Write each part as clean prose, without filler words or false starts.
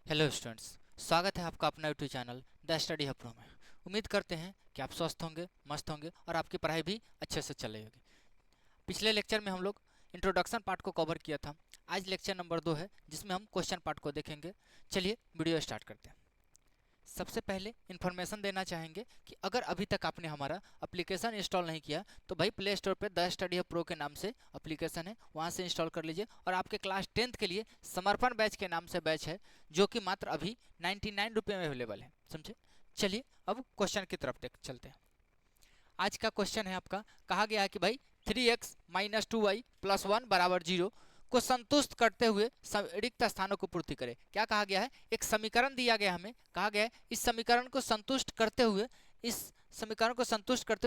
Hello students, स्वागत है आपका अपना YouTube channel the study hub pro में। उम्मीद करते हैं कि आप स्वस्थ होंगे, मस्त होंगे और आपकी पढ़ाई भी अच्छे से चल रही होगी। पिछले लेक्चर में हम लोग इंट्रोडक्शन पार्ट को कवर किया था। आज लेक्चर नंबर 2 है जिसमें हम क्वेश्चन पार्ट को देखेंगे। चलिए वीडियो स्टार्ट करते हैं। सबसे पहले इन्फॉर्मेशन देना चाहेंगे कि अगर अभी तक आपने हमारा एप्लीकेशन इंस्टॉल नहीं किया तो भाई प्ले स्टोर पर द स्टडी हब प्रो के नाम से एप्लीकेशन है, वहाँ से इंस्टॉल कर लीजिए। और आपके क्लास 10th के लिए समर्पण बैच के नाम से बैच है जो कि मात्र अभी 99 रुपये में अवेलेबल है, समझे। चलिए अब क्वेश्चन की तरफ देख चलते हैं। आज का क्वेश्चन है आपका, कहा गया है कि भाई 3x माइनस 2y प्लस 1 बराबर 0 को संतुष्ट करते हुए रिक्त स्थानों को पूर्ति करें। क्या कहा गया है? एक समीकरण दिया गया, हमें कहा गया है इस समीकरण को संतुष्ट करते हुए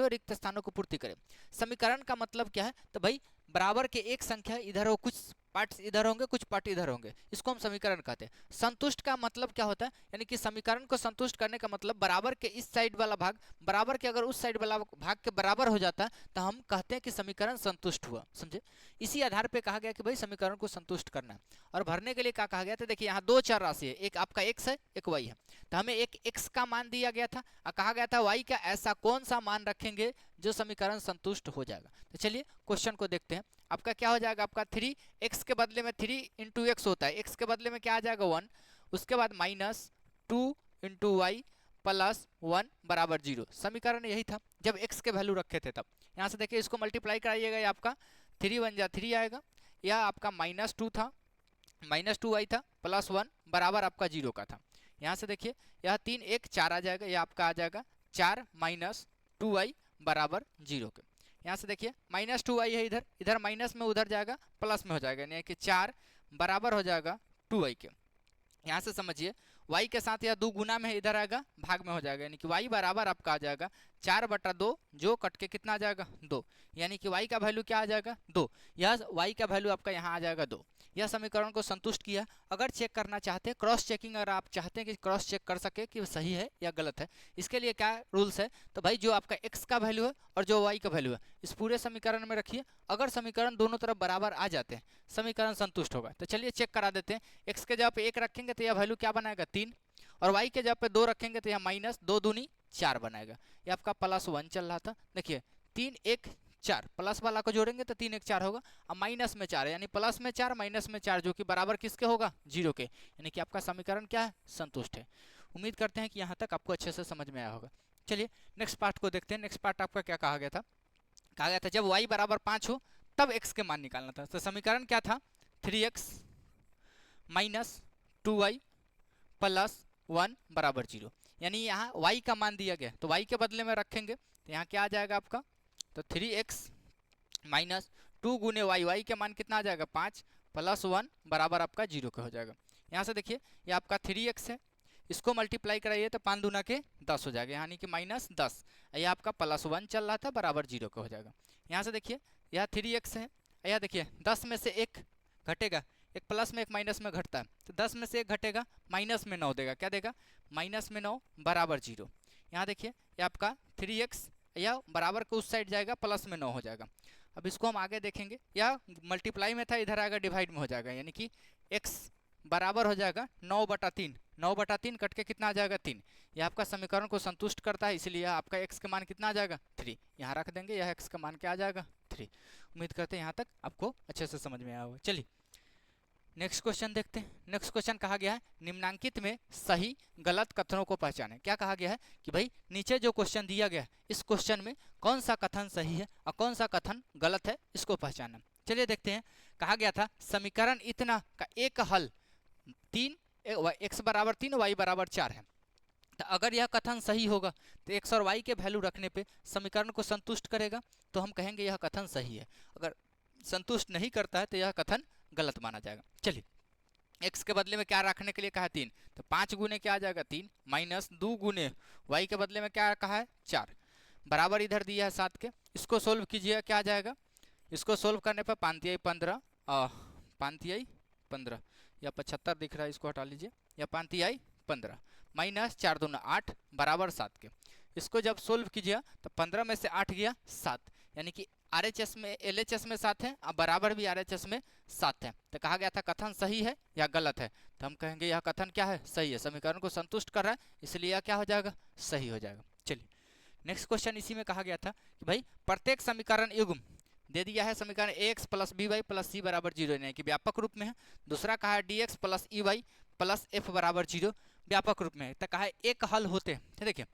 रिक्त स्थानों को पूर्ति करें। समीकरण का मतलब क्या है? तो भाई बराबर के एक संख्या इधर हो, कुछ पार्ट इधर होंगे, कुछ पार्ट इधर होंगे, इसको हम समीकरण कहते हैं। संतुष्ट का मतलब क्या होता है? यानी कि समीकरण को संतुष्ट करने का मतलब बराबर के इस साइड वाला भाग बराबर के अगर उस साइड वाला भाग के बराबर हो जाता है तो हम कहते हैं कि समीकरण संतुष्ट हुआ, समझे। इसी आधार पे कहा गया कि भाई समीकरण को संतुष्ट करना है। और भरने के लिए क्या कहा गया था? देखिए यहाँ दो चर राशि है, एक आपका x है, एक y है। तो हमें एक x का मान दिया गया था और कहा गया था y का ऐसा कौन सा मान रखेंगे जो समीकरण संतुष्ट हो जाएगा। तो चलिए क्वेश्चन को देखते हैं। आपका क्या हो जाएगा? आपका 3x के बदले में 3 इंटू एक्स होता है, x के बदले में क्या आ जाएगा 1, उसके बाद माइनस 2 इंटू वाई प्लस 1 बराबर 0। समीकरण यही था जब x के वैल्यू रखे थे तब। यहाँ से देखिए इसको मल्टीप्लाई कराइएगा, ये आपका 3 1 जा 3 आएगा, या आपका -2 था, -2y था प्लस 1 बराबर आपका 0 का था। यहाँ से देखिए यह 3 1 4 आ जाएगा, यह आपका आ जाएगा 4 माइनस 2y बराबर 0 के। यहाँ से देखिए -2y है, इधर इधर माइनस में उधर जाएगा प्लस में हो जाएगा, यानी कि 4 बराबर हो जाएगा 2y के। यहाँ से समझिए y के साथ यह 2 गुना में इधर आएगा, भाग में हो जाएगा, यानी कि y बराबर आपका आ जाएगा 4/2, जो कट के कितना आ जाएगा 2, यानी कि y का वैल्यू क्या आ जाएगा 2। यह y का वैल्यू आपका यहाँ आ जाएगा 2। यह समीकरण को संतुष्ट किया। अगर चेक करना चाहते हैं, क्रॉस चेकिंग, अगर आप चाहते हैं कि क्रॉस चेक कर सके कि सही है या गलत है, इसके लिए क्या रूल्स है? तो भाई जो आपका x का वैल्यू है और जो y का वैल्यू है इस पूरे समीकरण में रखिए। अगर समीकरण दोनों तरफ बराबर आ जाते हैं समीकरण संतुष्ट होगा। तो चलिए चेक करा देते हैं। x के जगह पे 1 रखेंगे तो यह वैल्यू क्या बनाएगा 3, और y के जगह पे 2 रखेंगे तो यह माइनस 2 दूनी 4 बनाएगा। ये आपका +1 चल रहा था, देखिए 3 1 4 प्लस वाला को जोड़ेंगे तो 3 1 4 होगा, और माइनस में 4 यानी प्लस में 4 माइनस में 4 जो कि बराबर किसके होगा 0 के, यानी कि आपका समीकरण क्या है? संतुष्ट है। उम्मीद करते हैं कि यहाँ तक आपको अच्छे से समझ में आया होगा। चलिए नेक्स्ट पार्ट को देखते हैं। नेक्स्ट पार्ट आपका क्या कहा गया था? कहा गया था जब y बराबर 5 हो तब x के मान निकालना था। तो समीकरण क्या था? 3x माइनस 2y प्लस 1 बराबर 0, यानी यहाँ y का मान दिया गया तो y के बदले में रखेंगे तो यहाँ क्या आ जाएगा आपका? तो 3x माइनस 2 गुने y के मान कितना आ जाएगा 5 प्लस 1 बराबर आपका 0 का हो जाएगा। यहाँ से देखिए ये आपका 3x है, इसको मल्टीप्लाई कराइए तो 5 दूना के 10 हो जाएगा, यानी कि -10। यह आपका +1 चल रहा था, बराबर 0 का हो जाएगा। यहाँ से देखिए यह 3x है, यह देखिए 10 में से 1 घटेगा, एक प्लस में एक माइनस में घटता है, तो 10 में से 1 घटेगा, माइनस में 9 देगा, क्या देगा -9 बराबर 0। यहाँ देखिए ये आपका 3x यह बराबर को उस साइड जाएगा, प्लस में 9 हो जाएगा। अब इसको हम आगे देखेंगे, यह मल्टीप्लाई में था, इधर आएगा डिवाइड में हो जाएगा, यानी कि x बराबर हो जाएगा 9/3, 9/3 कट के कितना आ जाएगा 3। यह आपका समीकरण को संतुष्ट करता है, इसलिए आपका x का मान कितना आ जाएगा 3, यहाँ रख देंगे, यह x का मान क्या आ जाएगा 3। उम्मीद करते हैं यहाँ तक आपको अच्छे से समझ में आया होगा। चलिए नेक्स्ट क्वेश्चन देखते हैं। नेक्स्ट क्वेश्चन कहा गया है निम्नांकित में सही गलत कथनों को पहचानें। क्या कहा गया है कि भाई नीचे जो क्वेश्चन दिया गया है इस क्वेश्चन में कौन सा कथन सही है और कौन सा कथन गलत है, इसको पहचानना। चलिए देखते हैं। कहा गया था समीकरण इतना का एक हल 3 x बराबर 3 y बराबर 4 है। तो अगर यह कथन सही होगा तो x और y के वैल्यू रखने पे समीकरण को संतुष्ट करेगा, तो हम कहेंगे यह कथन सही है। अगर संतुष्ट नहीं करता है तो यह कथन गलत माना जाएगा। चलिए x के बदले में क्या रखने के लिए कहा है 3, तो 5 गुने क्या आ जाएगा 3 माइनस 2 गुने y के बदले में क्या कहा है 4, बराबर इधर दिया है 7 के। इसको सोल्व कीजिए, क्या आ जाएगा? इसको सोल्व करने पर 5 15 5 15 या 75 दिख रहा है, इसको हटा लीजिए, या 5 15 माइनस 4 दूना 8 बराबर 7 के। इसको जब सोल्व कीजिए तो 15 में से 8 गया 7, यानी कि RHS में LHS में 7 है, अब बराबर भी RHS में 7 है। तो कहा गया था कथन सही है या गलत है, तो हम कहेंगे यह कथन क्या है, सही है, समीकरण को संतुष्ट कर रहा है, इसलिए यह क्या हो जाएगा, सही हो जाएगा। चलिए नेक्स्ट क्वेश्चन इसी में कहा गया था कि भाई प्रत्येक समीकरण युग्म दे दिया है, समीकरण ax plus B Y plus C बराबर 0 यानी कि व्यापक रूप में है। दूसरा कहा है dx plus E Y plus F बराबर 0 व्यापक रूप में है। तो कहा है एक हल होते हैं। तो देखिए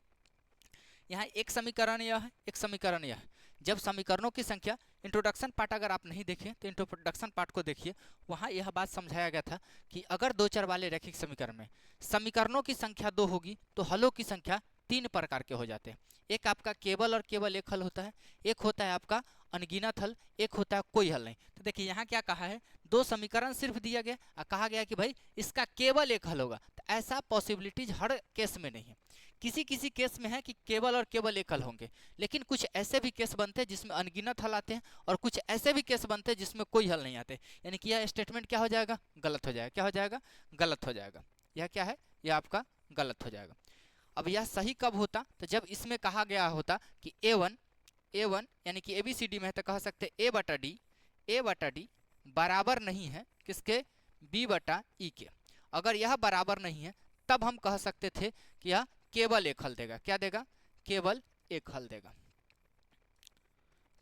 यहाँ एक समीकरण यह है, एक समीकरण यह है। जब समीकरणों की संख्या, इंट्रोडक्शन पार्ट अगर आप नहीं देखें तो इंट्रोडक्शन पार्ट को देखिए, वहाँ यह बात समझाया गया था कि अगर दो चर वाले रैखिक समीकरण में समीकरणों की संख्या 2 होगी तो हलों की संख्या 3 प्रकार के हो जाते हैं। एक आपका केवल और केवल एक हल होता है, एक होता है आपका अनगिनत हल, एक होता है कोई हल नहीं। तो देखिए यहाँ क्या कहा है, दो समीकरण सिर्फ दिया गया और कहा गया कि भाई इसका केवल एक हल होगा। तो ऐसा पॉसिबिलिटीज हर केस में नहीं है, किसी किसी केस में है कि केवल और केवल एक हल होंगे, लेकिन कुछ ऐसे भी केस बनते हैं जिसमें अनगिनत हल आते हैं और कुछ ऐसे भी केस बनते हैं जिसमें कोई हल नहीं आते। यानी कि यह स्टेटमेंट क्या हो जाएगा, गलत हो जाएगा। क्या हो जाएगा, गलत हो जाएगा। यह क्या है, यह आपका गलत हो जाएगा। अब यह सही कब होता, तो जब इसमें कहा गया होता कि A1 यानी कि ABCD में है, तो कह सकते A बटा डी बराबर नहीं है किसके, B बटा E के। अगर यह बराबर नहीं है तब हम कह सकते थे कि यह केवल एक हल देगा। क्या देगा, केवल एक हल देगा।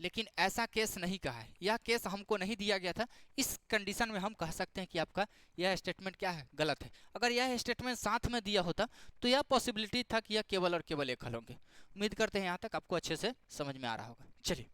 लेकिन ऐसा केस नहीं कहा है, यह केस हमको नहीं दिया गया था। इस कंडीशन में हम कह सकते हैं कि आपका यह स्टेटमेंट क्या है, गलत है। अगर यह स्टेटमेंट साथ में दिया होता तो यह पॉसिबिलिटी था कि यह केवल और केवल एक हल होंगे। उम्मीद करते हैं यहाँ तक आपको अच्छे से समझ में आ रहा होगा। चलिए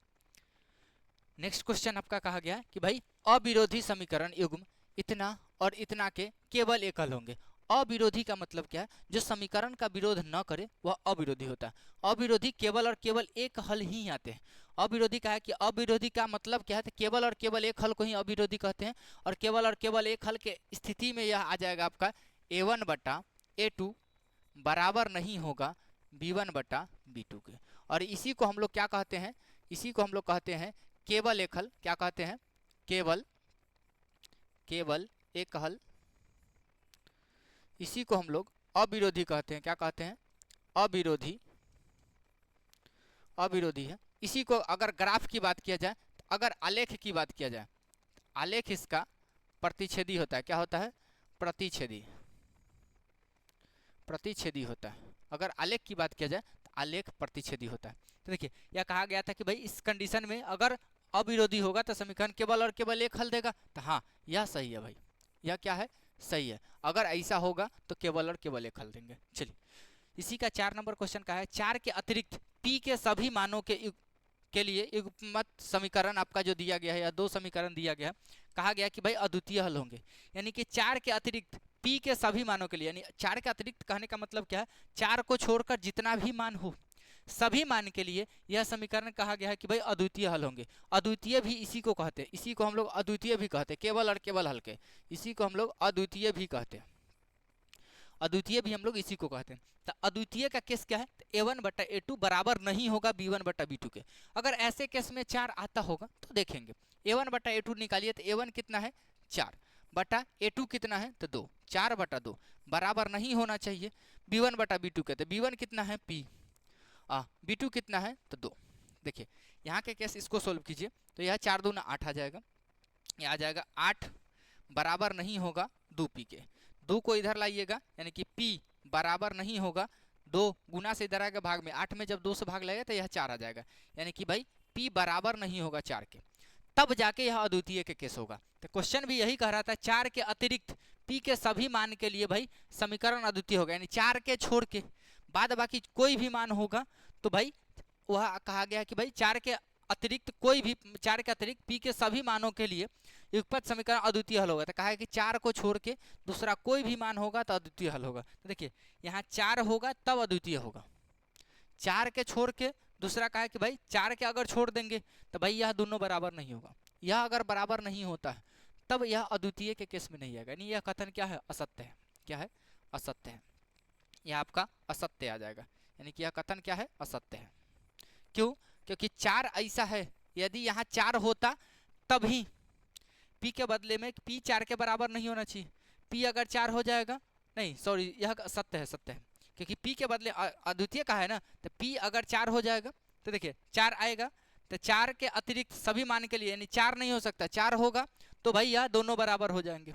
नेक्स्ट क्वेश्चन आपका कहा गया है कि भाई अविरोधी समीकरण युग्म इतना और इतना के केवल एक हल होंगे। अविरोधी का मतलब क्या है, जो समीकरण का विरोध न करे वह अविरोधी होता है। अविरोधी केवल और केवल एक हल ही आते हैं। अविरोधी का है कि अविरोधी का मतलब क्या है, तो केवल और केवल एक हल को ही अविरोधी कहते हैं। और केवल और केवल एक हल के स्थिति में यह आ जाएगा आपका A1 बटा A2 बराबर नहीं होगा B1 बटा B2 के। और इसी को हम लोग क्या कहते हैं, इसी को हम लोग कहते हैं केवल एक हल। क्या कहते हैं, केवल एक हल। इसी को हम लोग अविरोधी कहते हैं। क्या कहते हैं, अविरोधी है। इसी को अगर ग्राफ की बात किया जाए, तो अगर आलेख की बात किया जाए, आलेख इसका प्रतिच्छेदी होता है। क्या होता है, प्रतिच्छेदी होता है। अगर आलेख की बात किया जाए तो आलेख प्रतिच्छेदी होता है। तो देखिए यह कहा गया था कि भाई इस कंडीशन में अगर अविरोधी होगा तो समीकरण केवल और केवल एक हल देगा। तो हाँ यह सही है भाई, यह क्या है, सही है। अगर ऐसा होगा तो केवल और केवल एक हल देंगे। चलिए इसी का 4 नंबर क्वेश्चन का है, 4 के अतिरिक्त p के सभी मानों के लिए युग्मत समीकरण आपका जो दिया गया है, या दो समीकरण दिया गया है, कहा गया कि भाई अद्वितीय हल होंगे। यानी कि 4 के अतिरिक्त p के सभी मानों के लिए, यानी 4 के अतिरिक्त कहने का मतलब क्या है, 4 को छोड़कर जितना भी मान हो सभी मान के लिए यह समीकरण कहा गया है कि भाई अद्वितीय हल होंगे। अद्वितीय भी इसी को कहते हैं, इसी को हम लोग अद्वितीय भी कहते हैं, केवल और केवल हल के, इसी को हम लोग अद्वितीय भी कहते हैं। अद्वितीय भी हम लोग इसी को कहते हैं। तो अद्वितीय का केस क्या है, तो A1 बटा A2 बराबर नहीं होगा B1 बटा B2 के। अगर ऐसे केस में 4 आता होगा तो देखेंगे, A1 बटा A2 निकालिए तो A1 कितना है, 4 बटा A2 कितना है, तो 2, 4 बटा 2 बराबर नहीं होना चाहिए B1 बटा B2 के। तो B1 कितना है P, B2 कितना है, तो 2। देखिए यहाँ के केस इसको सोल्व कीजिए तो यह 4 दूना 8 आ जाएगा, यह आ जाएगा 8 बराबर नहीं होगा 2p के। 2 को इधर लाइएगा यानी कि p बराबर नहीं होगा 2 गुना से इधर आएगा भाग में, 8 में जब 2 से भाग लगेगा तो यह 4 आ जाएगा। यानी कि भाई p बराबर नहीं होगा 4 के, तब जाके यह अद्वितीय के केस होगा। तो क्वेश्चन भी यही कह रहा था, 4 के अतिरिक्त p के सभी मान के लिए भाई समीकरण अद्वितीय होगा। यानी 4 के छोड़ के बाद बाकी कोई भी मान होगा तो भाई वह कहा गया कि भाई 4 के अतिरिक्त कोई भी, 4 के अतिरिक्त p के सभी मानों के लिए युगपत समीकरण अद्वितीय हल होगा। तो कहा है कि 4 को छोड़ के दूसरा कोई भी मान होगा तो अद्वितीय हल होगा। तो देखिए यहाँ 4 होगा तब अद्वितीय होगा, 4 के छोड़ के दूसरा कहा है कि भाई 4 के अगर छोड़ देंगे तो भाई यह दोनों बराबर नहीं होगा। यह अगर बराबर नहीं होता है तब यह अद्वितीय के केस में नहीं आएगा। नहीं, यह कथन क्या है, असत्य है। क्या है, असत्य है। यह आपका असत्य आ जाएगा। यानी कि यह कथन क्या है, असत्य है। क्यों, क्योंकि 4 ऐसा है, यदि यहाँ 4 होता तभी p के बदले में p 4 के बराबर नहीं होना चाहिए। p अगर 4 हो जाएगा, नहीं सॉरी यह सत्य है, सत्य है, क्योंकि p के बदले अद्वितीय का है ना, तो p अगर 4 हो जाएगा तो देखिए 4 आएगा तो 4 के अतिरिक्त सभी मान के लिए यानी 4 नहीं हो सकता, 4 होगा तो भाई यह दोनों बराबर हो जाएंगे।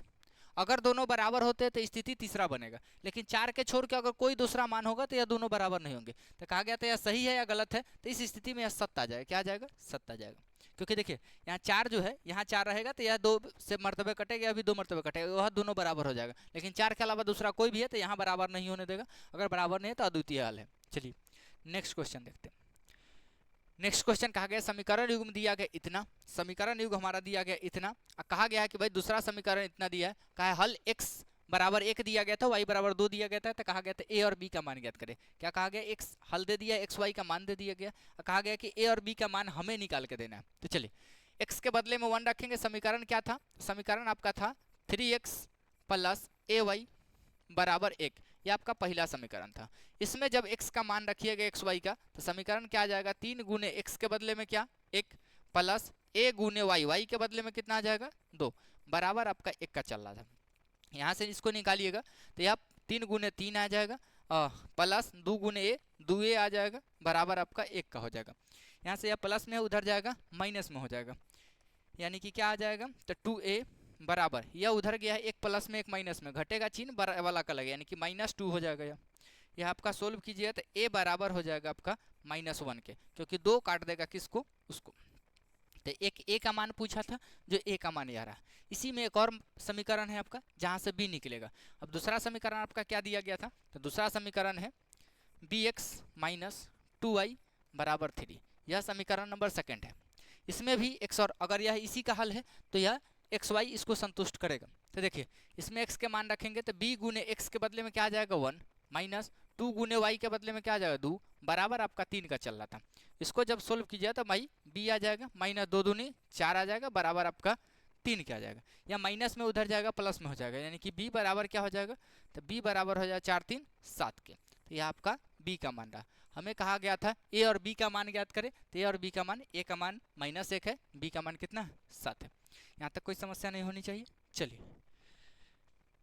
अगर दोनों बराबर होते तो स्थिति तीसरा बनेगा, लेकिन 4 के छोड़ के अगर कोई दूसरा मान होगा तो यह दोनों बराबर नहीं होंगे। तो कहा गया था यह सही है या गलत है, तो इस स्थिति में यह सत्य आ जाएगा। क्या आ जाएगा? सत्य आ जाएगा। क्योंकि देखिए यहाँ 4 जो है, यहाँ 4 रहेगा तो यह 2 से मर्तबे कटेगा, अभी 2 मर्तबे कटेगा, वह दोनों बराबर हो जाएगा। लेकिन 4 के अलावा दूसरा कोई भी है तो यहाँ बराबर नहीं होने देगा। अगर बराबर नहीं है तो अद्वितीय हल है। चलिए नेक्स्ट क्वेश्चन देखते हैं। नेक्स्ट क्वेश्चन कहा गया समीकरण युग्म दिया गया इतना, समीकरण युग्म हमारा दिया गया इतना, कहा गया है कि भाई दूसरा समीकरण इतना दिया है, कहा है हल x बराबर 1 दिया गया था, y बराबर 2 दिया गया था, तो कहा गया था a और b का मान ज्ञात करें। क्या कहा गया? x हल दे दिया, x y का मान दे दिया गया, कहा गया कि a और b का मान हमें निकाल के देना है। तो चलिए x के बदले में 1 रखेंगे। समीकरण क्या था? समीकरण आपका था 3x प्लस ay बराबर 1, ये आपका पहला समीकरण था। इसमें जब x का मान रखिएगा एक्स वाई का, तो समीकरण क्या आ जाएगा? 3 गुने x के बदले में क्या 1 प्लस a गुने y के बदले में कितना आ जाएगा 2 बराबर आपका 1 का चल रहा था। यहाँ से इसको निकालिएगा तो यह 3 गुने 3 आ जाएगा प्लस 2 गुने a 2a आ जाएगा बराबर आपका 1 का हो जाएगा। यहाँ से यह प्लस में उधर जाएगा माइनस में हो जाएगा, यानी कि क्या आ जाएगा? तो 2a बराबर यह उधर गया है, एक प्लस में एक माइनस में, घटेगा चिन्ह वाला का लगे, यानी कि -2 हो जाएगा। यह आपका सोल्व कीजिए तो a बराबर हो जाएगा आपका -1 के, क्योंकि 2 काट देगा किसको? उसको। तो एक a का मान पूछा था, जो a का मान आ रहा है। इसी में एक और समीकरण है आपका जहाँ से b निकलेगा। अब दूसरा समीकरण आपका क्या दिया गया था? तो दूसरा समीकरण है bx माइनस 2y बराबर 3, यह समीकरण नंबर 2 है। इसमें भी x, और अगर यह इसी का हल है तो यह एक्स वाई इसको संतुष्ट करेगा। तो देखिए इसमें x के मान रखेंगे तो b गुने x के बदले में क्या आ जाएगा 1 माइनस 2 गुने y के बदले में क्या आ जाएगा 2 बराबर आपका 3 का चल रहा था। इसको जब सोल्व कीजिए तो भाई b आ जाएगा -2 दूनी 4 आ जाएगा बराबर आपका 3 क्या आ जाएगा, या माइनस में उधर जाएगा प्लस में हो जाएगा, यानी कि b बराबर क्या हो जाएगा? तो b बराबर हो जाएगा 4 3 7 के। तो यह आपका b का मान रहा। हमें कहा गया था a और b का मान ज्ञात करें, तो a और b का मान, a का मान -1 है, b का मान कितना है? 7 है। यहाँ तक कोई समस्या नहीं होनी चाहिए। चलिए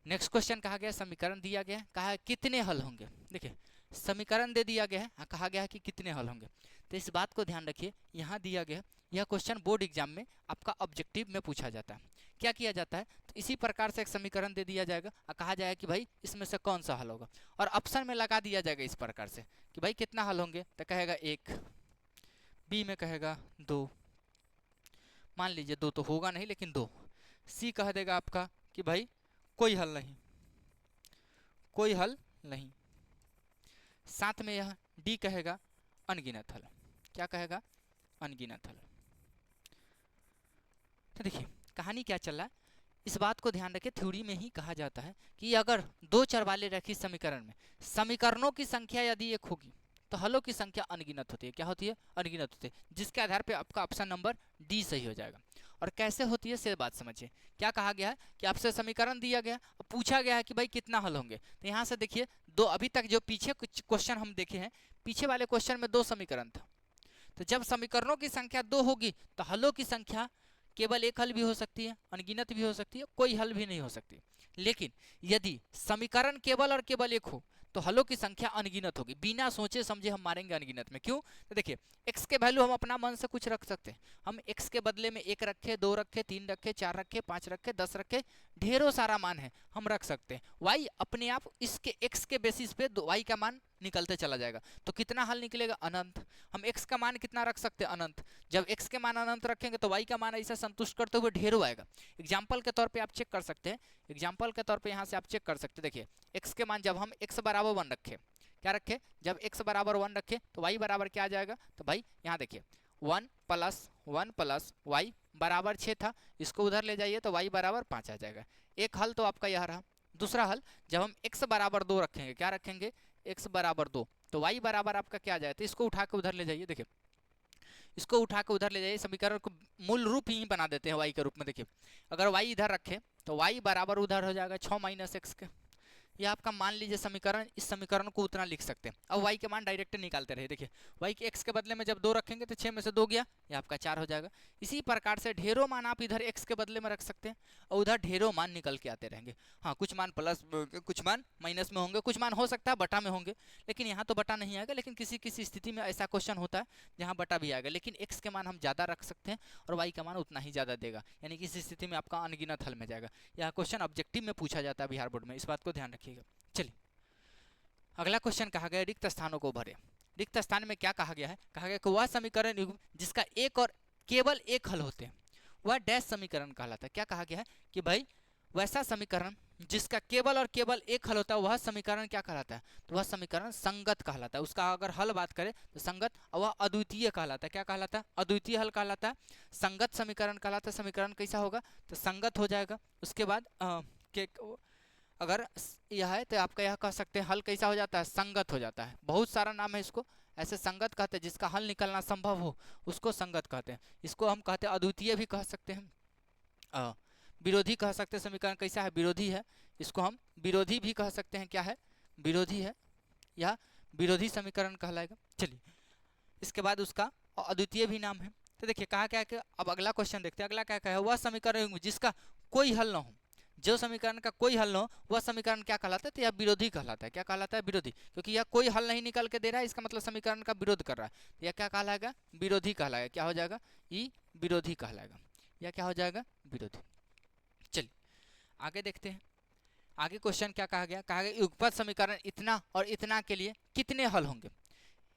नेक्स्ट क्वेश्चन कहा गया समीकरण दिया गया है, कहा है कितने हल होंगे। देखिए समीकरण दे दिया गया है, कहा गया है कि कितने हल होंगे। तो इस बात को ध्यान रखिए, यहाँ दिया गया यह क्वेश्चन बोर्ड एग्जाम में आपका ऑब्जेक्टिव में पूछा जाता है। क्या किया जाता है? तो इसी प्रकार से एक समीकरण दे दिया जाएगा और कहा जाएगा कि भाई इसमें से कौन सा हल होगा, और ऑप्शन में लगा दिया जाएगा इस प्रकार से कि भाई कितना हल होंगे। तो कहेगा 1, बी में कहेगा 2, मान लीजिए 2 तो होगा नहीं लेकिन 2, सी कह देगा आपका कि भाई कोई हल नहीं, कोई हल नहीं। साथ में यह डी कहेगा अनगिनत हल। क्या कहेगा? अनगिनत हल। तो देखिए कहानी क्या चल रहा है, इस बात को ध्यान रखिए। थ्योरी में ही कहा जाता है कि अगर 2 चर वाले रैखिक समीकरण में समीकरणों की संख्या यदि 1 होगी तो हलों की संख्या अनगिनत होती है। क्या होती है? अनगिनत होती है, जिसके आधार पे आपका ऑप्शन नंबर डी सही हो जाएगा। और कैसे होती है से बात समझिए। क्या कहा गया है कि आपसे समीकरण दिया गया और पूछा गया है कि भाई कितना हल होंगे। तो यहाँ से देखिए 2, अभी तक जो पीछे कुछ क्वेश्चन हम देखे हैं, पीछे वाले क्वेश्चन में 2 समीकरण था। तो जब समीकरणों की संख्या 2 होगी तो हलों की संख्या केवल 1 हल भी हो सकती है, अनगिनत भी हो सकती है, कोई हल भी नहीं हो सकती। लेकिन यदि समीकरण केवल और केवल 1 हो तो हलों की संख्या अनगिनत होगी। बिना सोचे समझे हम मारेंगे अनगिनत में। क्यों? तो देखिए x के वैल्यू हम अपना मन से कुछ रख सकते हैं। हम x के बदले में 1 रखे, 2 रखे, 3 रखे, 4 रखे, 5 रखे, 10 रखे, ढेरों सारा मान है हम रख सकते हैं। y अपने आप इसके x के बेसिस पे y का मान निकलते चला जाएगा। तो कितना हल निकलेगा? अनंत। हम x का मान कितना रख सकते हैं? अनंत। जब x के मान अनंत रखेंगे तो y का मान ऐसा संतुष्ट करते हुए ढेरों आएगा। एग्जाम्पल के तौर पे आप चेक कर सकते हैं, एग्जाम्पल के तौर पे यहाँ से आप चेक कर सकते हैं। देखिए x के मान जब हम x बराबर 1 रखे, क्या रखे? जब x बराबर 1 रखे तो y बराबर क्या आ जाएगा? तो भाई यहाँ देखिए 1 प्लस y बराबर 6 था, इसको उधर ले जाइए तो y बराबर 5 आ जाएगा। एक हल तो आपका यह रहा। दूसरा हल, जब हम x बराबर 2 रखेंगे, क्या रखेंगे? x बराबर 2, तो y बराबर आपका क्या आ जाएगा? तो इसको उठा के उधर ले जाइए। देखिए इसको उठा के उधर ले जाइए, समीकरण को मूल रूप ही बना देते हैं y के रूप में। देखिए अगर y इधर रखे तो y बराबर उधर हो जाएगा 6 - x के, यह आपका मान लीजिए समीकरण, इस समीकरण को उतना लिख सकते हैं। अब y के मान डायरेक्ट निकालते रहे, देखिए y के x के बदले में जब 2 रखेंगे तो 6 में से 2 गया, ये आपका 4 हो जाएगा। इसी प्रकार से ढेरों मान आप इधर x के बदले में रख सकते हैं और उधर ढेरों मान निकल के आते रहेंगे। हाँ, कुछ मान प्लस, कुछ मान माइनस में होंगे, कुछ मान हो सकता है बटा में होंगे, लेकिन यहाँ तो बटा नहीं आएगा। लेकिन किसी किसी स्थिति में ऐसा क्वेश्चन होता है जहाँ बटा भी आएगा, लेकिन x के मान हम ज़्यादा रख सकते हैं और y का मान उतना ही ज़्यादा देगा, यानी कि इस स्थिति में आपका अनगिनत हल में जाएगा। यह क्वेश्चन ऑब्जेक्टिव में पूछा जाता है बिहार बोर्ड में, इस बात को ध्यान रखिएगा। चलिए अगला क्वेश्चन कहा गया रिक्त स्थानों को भरे। रिक्त स्थान में क्या कहा गया है, कहा गया कि वह समीकरण युग्म जिसका एक और केवल एक हल होते हैं वह डैश समीकरण कहलाता है। क्या कहा गया है कि भाई वैसा समीकरण जिसका केवल और केवल एक हल होता है वह समीकरण क्या कहलाता है, तो वह समीकरण संगत कहलाता है। उसका अगर हल बात करें तो संगत, और वह अद्वितीय कहलाता है। क्या कहलाता है, अद्वितीय हल कहलाता है, संगत समीकरण कहलाता है। समीकरण कैसा होगा, तो संगत हो जाएगा। उसके बाद अगर यह है तो आपका यह कह सकते हैं हल कैसा हो जाता है, संगत हो जाता है। बहुत सारा नाम है इसको, ऐसे संगत कहते हैं, जिसका हल निकलना संभव हो उसको संगत कहते हैं। इसको हम कहते हैं अद्वितीय भी कह सकते हैं, विरोधी कह सकते हैं। समीकरण कैसा है, विरोधी है, इसको हम विरोधी भी कह सकते हैं। क्या है, विरोधी है, यह विरोधी समीकरण कहलाएगा। चलिए इसके बाद उसका अद्वितीय भी नाम है। तो देखिए कहा क्या है कि अब अगला क्वेश्चन देखते हैं। अगला क्या है, वह समीकरण जिसका कोई हल न हो, जो समीकरण का कोई हल न हो वह समीकरण क्या कहलाता है, तो यह विरोधी कहलाता है। क्या कहलाता है, विरोधी, क्योंकि यह कोई हल नहीं निकल के दे रहा है, इसका मतलब समीकरण का विरोध कर रहा है। तो यह क्या कहलाएगा, विरोधी कहलाएगा। क्या हो जाएगा, ये विरोधी कहलाएगा। यह क्या हो जाएगा, विरोधी। चलिए आगे देखते हैं। आगे क्वेश्चन क्या कहा गया, कहा गया युगपत समीकरण इतना और इतना के लिए कितने हल होंगे।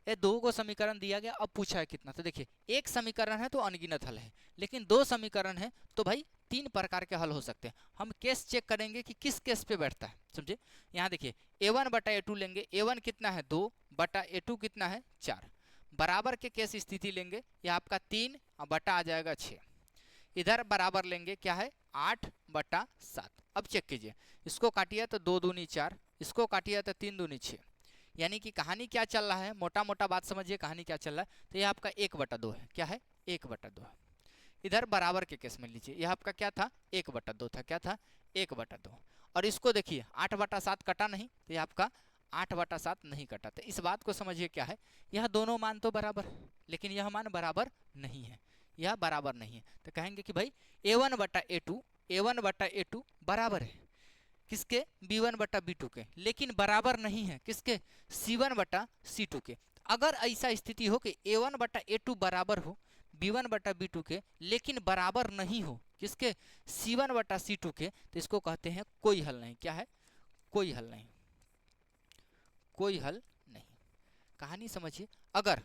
ये दो को समीकरण दिया गया, अब पूछा है कितना। तो देखिए एक समीकरण है तो अनगिनत हल है, लेकिन दो समीकरण है तो भाई 3 प्रकार के हल हो सकते हैं। हम केस चेक करेंगे कि किस केस पे बैठता है, समझे। यहाँ देखिए a1 बटा a2 लेंगे, a1 कितना है 2 बटा a2 कितना है 4, बराबर के केस स्थिति लेंगे, यह आपका 3 बटा आ जाएगा 6। इधर बराबर लेंगे, क्या है 8 बटा 7। अब चेक कीजिए, इसको काटिए तो 2 दूनी 4, इसको काटिए तो 3 दूनी 6। यानी कि कहानी क्या चल रहा है, मोटा मोटा बात समझिए कहानी क्या चल रहा है। तो यह आपका 1/2 है। क्या है, 1/2 है। इधर बराबर के केस में लीजिए, यह आपका क्या था 1/2 था। क्या था, 1/2। और इसको देखिए 8/7 कटा नहीं, तो यह आपका 8/7 नहीं कटा। तो इस बात को समझिए क्या है, यह दोनों मान तो बराबर, लेकिन यह मान बराबर नहीं है, यह बराबर नहीं है। तो कहेंगे कि भाई a1 बटा a2 बराबर है किसके, b1 बटा b2 के, लेकिन बराबर नहीं है किसके, c1 बटा c2 के। अगर ऐसा स्थिति हो कि a1 बटा a2 बराबर हो b1 बटा b2 के, लेकिन बराबर नहीं हो किसके, c1 बटा c2 के, तो इसको कहते हैं कोई हल नहीं। क्या है, कोई हल नहीं, कोई हल नहीं। कहानी समझिए, अगर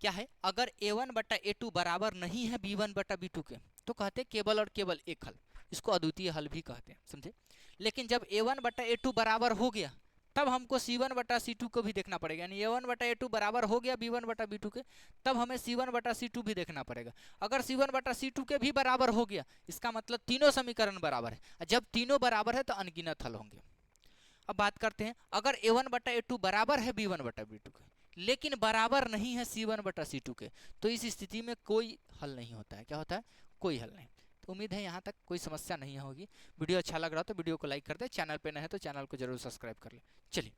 क्या है, अगर a1 बटा a2 बराबर नहीं है b1 बटा b2 के, तो कहते हैं केवल और केवल एक हल, इसको अद्वितीय हल भी कहते हैं, समझे। लेकिन जब a1 बटा a2 बराबर हो गया, तब हमको c1 बटा c2 को भी देखना पड़ेगा। यानी a1 बटा a2 बराबर हो गया b1 बटा b2 के, तब हमें c1 बटा c2 भी देखना पड़ेगा। अगर c1 बटा c2 के भी बराबर हो गया, इसका मतलब तीनों समीकरण बराबर है। जब तीनों बराबर है तो अनगिनत हल होंगे। अब बात करते हैं, अगर a1 बटा a2 बराबर है b1 बटा b2 के, लेकिन बराबर नहीं है c1 बटा c2 के, तो इस स्थिति में कोई हल नहीं होता है। क्या होता है, कोई हल नहीं। तो उम्मीद है यहाँ तक कोई समस्या नहीं होगी। वीडियो अच्छा लग रहा हो तो वीडियो को लाइक कर दे, चैनल पे नए हैं तो चैनल को जरूर सब्सक्राइब कर ले। चलिए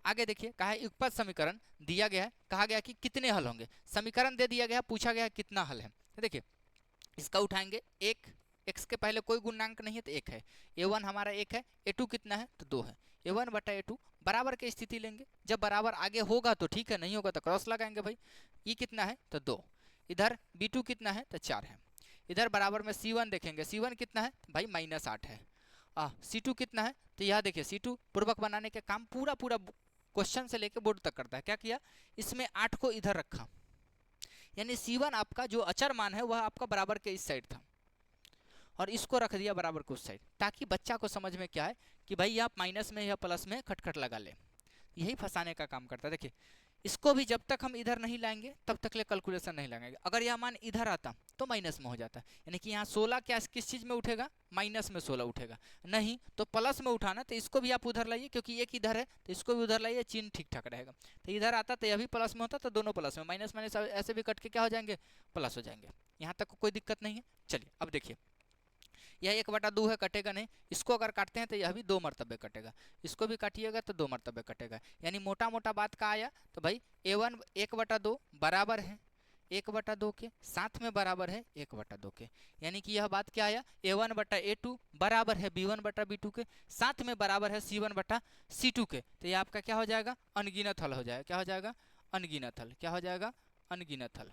आगे देखिए, कहा है युगपत समीकरण दिया गया है, कहा गया कि कितने हल होंगे। समीकरण दे दिया गया, पूछा गया कितना हल है। तो देखिए इसका उठाएंगे, एक x के पहले कोई गुणांक नहीं है तो 1 है, a1 हमारा 1 है, a2 कितना है तो 2 है, a1 बटा a2 बराबर की स्थिति लेंगे। जब बराबर आगे होगा तो ठीक है, नहीं होगा तो क्रॉस लगाएंगे भाई। ये कितना है तो 2, इधर b2 कितना है तो 4 है, इधर बराबर में c1 देखेंगे, c1 कितना है भाई -8 है, c2 कितना है, तो यह देखिए c2 पूर्वक बनाने के काम पूरा क्वेश्चन से लेकर बोर्ड तक करता है। क्या किया, इसमें 8 को इधर रखा, यानी c1 आपका जो अचर मान है वह आपका बराबर के इस साइड था, और इसको रख दिया बराबर के उस साइड, ताकि बच्चा को समझ में क्या है कि भाई यह माइनस में या प्लस में खटखट लगा ले। यही फंसाने का काम करता है। देखिए इसको भी जब तक हम इधर नहीं लाएंगे तब तक ले कैलकुलेशन नहीं लगाएंगे। अगर यह मान इधर आता तो माइनस में हो जाता है, यानी कि यहाँ 16 क्या किस चीज़ में उठेगा, माइनस में 16 उठेगा। नहीं तो प्लस में उठाना, तो इसको भी आप उधर लाइए, क्योंकि एक इधर है तो इसको भी उधर लाइए, चिन्ह ठीक ठाक रहेगा। तो इधर आता तो यह भी प्लस में होता, तो दोनों प्लस में, माइनस माइनस ऐसे भी कट के क्या हो जाएंगे, प्लस हो जाएंगे। यहाँ तक कोई दिक्कत नहीं है। चलिए अब देखिए यह 1/2 है, कटेगा नहीं। इसको अगर काटते हैं तो यह भी 2 मरतबे कटेगा, इसको भी काटिएगा तो 2 मरतबे कटेगा। यानी मोटा मोटा बात का आया तो भाई A1 1/2 बराबर है 1/2 के, साथ में बराबर है 1/2 के। यानी कि यह बात क्या आया, A1/A2 बराबर है B1/B2 के, साथ में बराबर है C1/C2 के। तो यह आपका क्या हो जाएगा, अनगिनत हल हो जाएगा। क्या हो जाएगा, अनगिनत हल। क्या हो जाएगा, अनगिनत हल।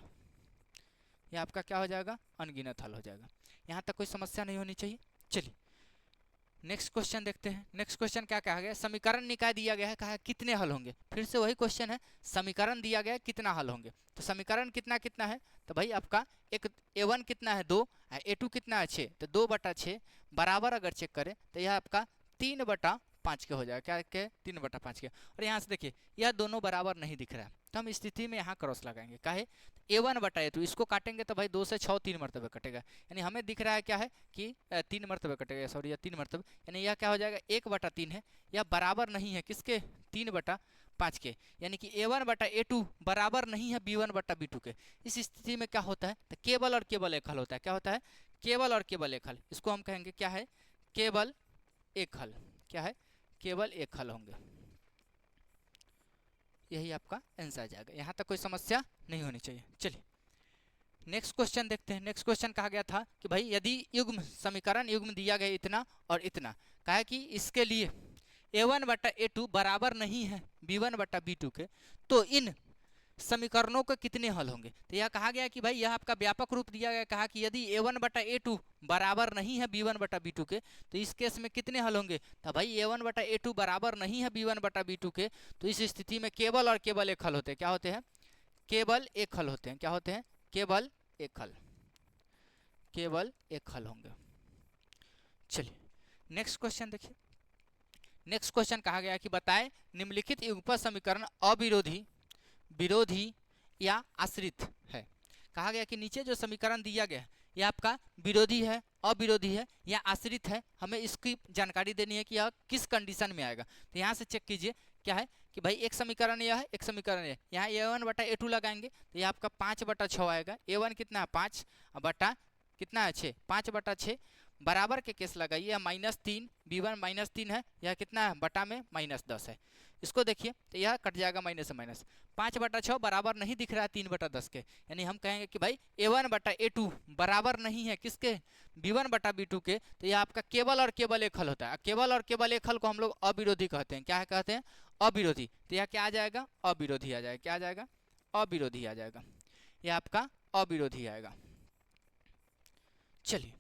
यह आपका क्या हो जाएगा, अनगिनत हल हो जाएगा। यहाँ तक कोई समस्या नहीं होनी चाहिए। चलिए नेक्स्ट क्वेश्चन देखते हैं। नेक्स्ट क्वेश्चन क्या कहा गया, समीकरण निकाय दिया गया है, कहा है कितने हल होंगे। फिर से वही क्वेश्चन है, समीकरण दिया गया है कितना हल होंगे। तो समीकरण कितना कितना है, तो भाई आपका एक A1 कितना है 2, A2 कितना है 6, तो 2/6 बराबर अगर चेक करें तो यह आपका 3/5 के हो जाएगा। क्या के, 3/5 के। और यहाँ से देखिए यह दोनों बराबर नहीं दिख रहा है, तो हम स्थिति में यहाँ क्रॉस लगाएंगे। काहे, A1/A2 इसको काटेंगे तो भाई 2 से 6 3 मरतबे कटेगा। यानी हमें दिख रहा है क्या है कि 3 मरतबे कटेगा, सॉरी यह 3 मरतबे, यानी यह क्या हो जाएगा 1/3 है। यह बराबर नहीं है किसके, 3/5 के। यानी कि A1/A2 बराबर नहीं है B1/B2 के। इस स्थिति में क्या होता है, तो केवल और केवल एक हल होता है। क्या होता है, केवल और केवल एक हल। इसको हम कहेंगे क्या है, केवल एक हल। क्या है, केवल एक हल होंगे। यही आपका आंसर आ जाएगा। यहाँ तक कोई समस्या नहीं होनी चाहिए। चलिए नेक्स्ट क्वेश्चन देखते हैं। नेक्स्ट क्वेश्चन कहा गया था कि भाई यदि युग्म समीकरण युग्म दिया गया इतना और इतना, कहा है कि इसके लिए A1/A2 बराबर नहीं है B1/B2 के, तो इन समीकरणों के कितने हल होंगे। तो यह कहा गया कि भाई यह आपका व्यापक रूप दिया गया, कहा कि यदि A1/A2 बराबर नहीं है B1/B2 के, तो इस केस में कितने हल होंगे। तो भाई A1/A2 बराबर नहीं है B1/B2 के, तो इस स्थिति में केवल और केवल एक हल होते हैं। क्या होते हैं, केवल एक हल होते हैं। क्या होते हैं, केवल एक हल, केवल एक हल होंगे। चलिए नेक्स्ट क्वेश्चन देखिए। नेक्स्ट क्वेश्चन कहा गया कि बताएं निम्नलिखित युगपत समीकरण अविरोधी, विरोधी या आश्रित है। कहा गया कि नीचे जो समीकरण दिया गया है यह आपका विरोधी है, अविरोधी है या आश्रित है। हमें इसकी जानकारी देनी है कि यह किस कंडीशन में आएगा। तो यहाँ से चेक कीजिए क्या है कि भाई एक समीकरण यह है, एक समीकरण यह, यहाँ A1/A2 लगाएंगे तो यह आपका 5/6 आएगा। A1 कितना है 5 बटा कितना है 6, 5/6 बराबर के केस लगाइए। -3 B1 -3 है, यह कितना है बटा में -10 है। इसको देखिए तो यह कट जाएगा माइनस से माइनस। 5/6 बराबर नहीं दिख रहा है 3/10 के, यानी हम कहेंगे कि भाई A1/A2 बराबर नहीं है किसके, B1/B2 के। तो यह आपका केवल और केवल एक हल होता है। केवल और केवल एक हल को हम लोग अविरोधी कहते हैं। क्या कहते हैं, अविरोधी। तो यह क्या आ जाएगा, अविरोधी आ जाएगा। क्या आ जाएगा, अविरोधी आ जाएगा। यह आपका अविरोधी आएगा। चलिए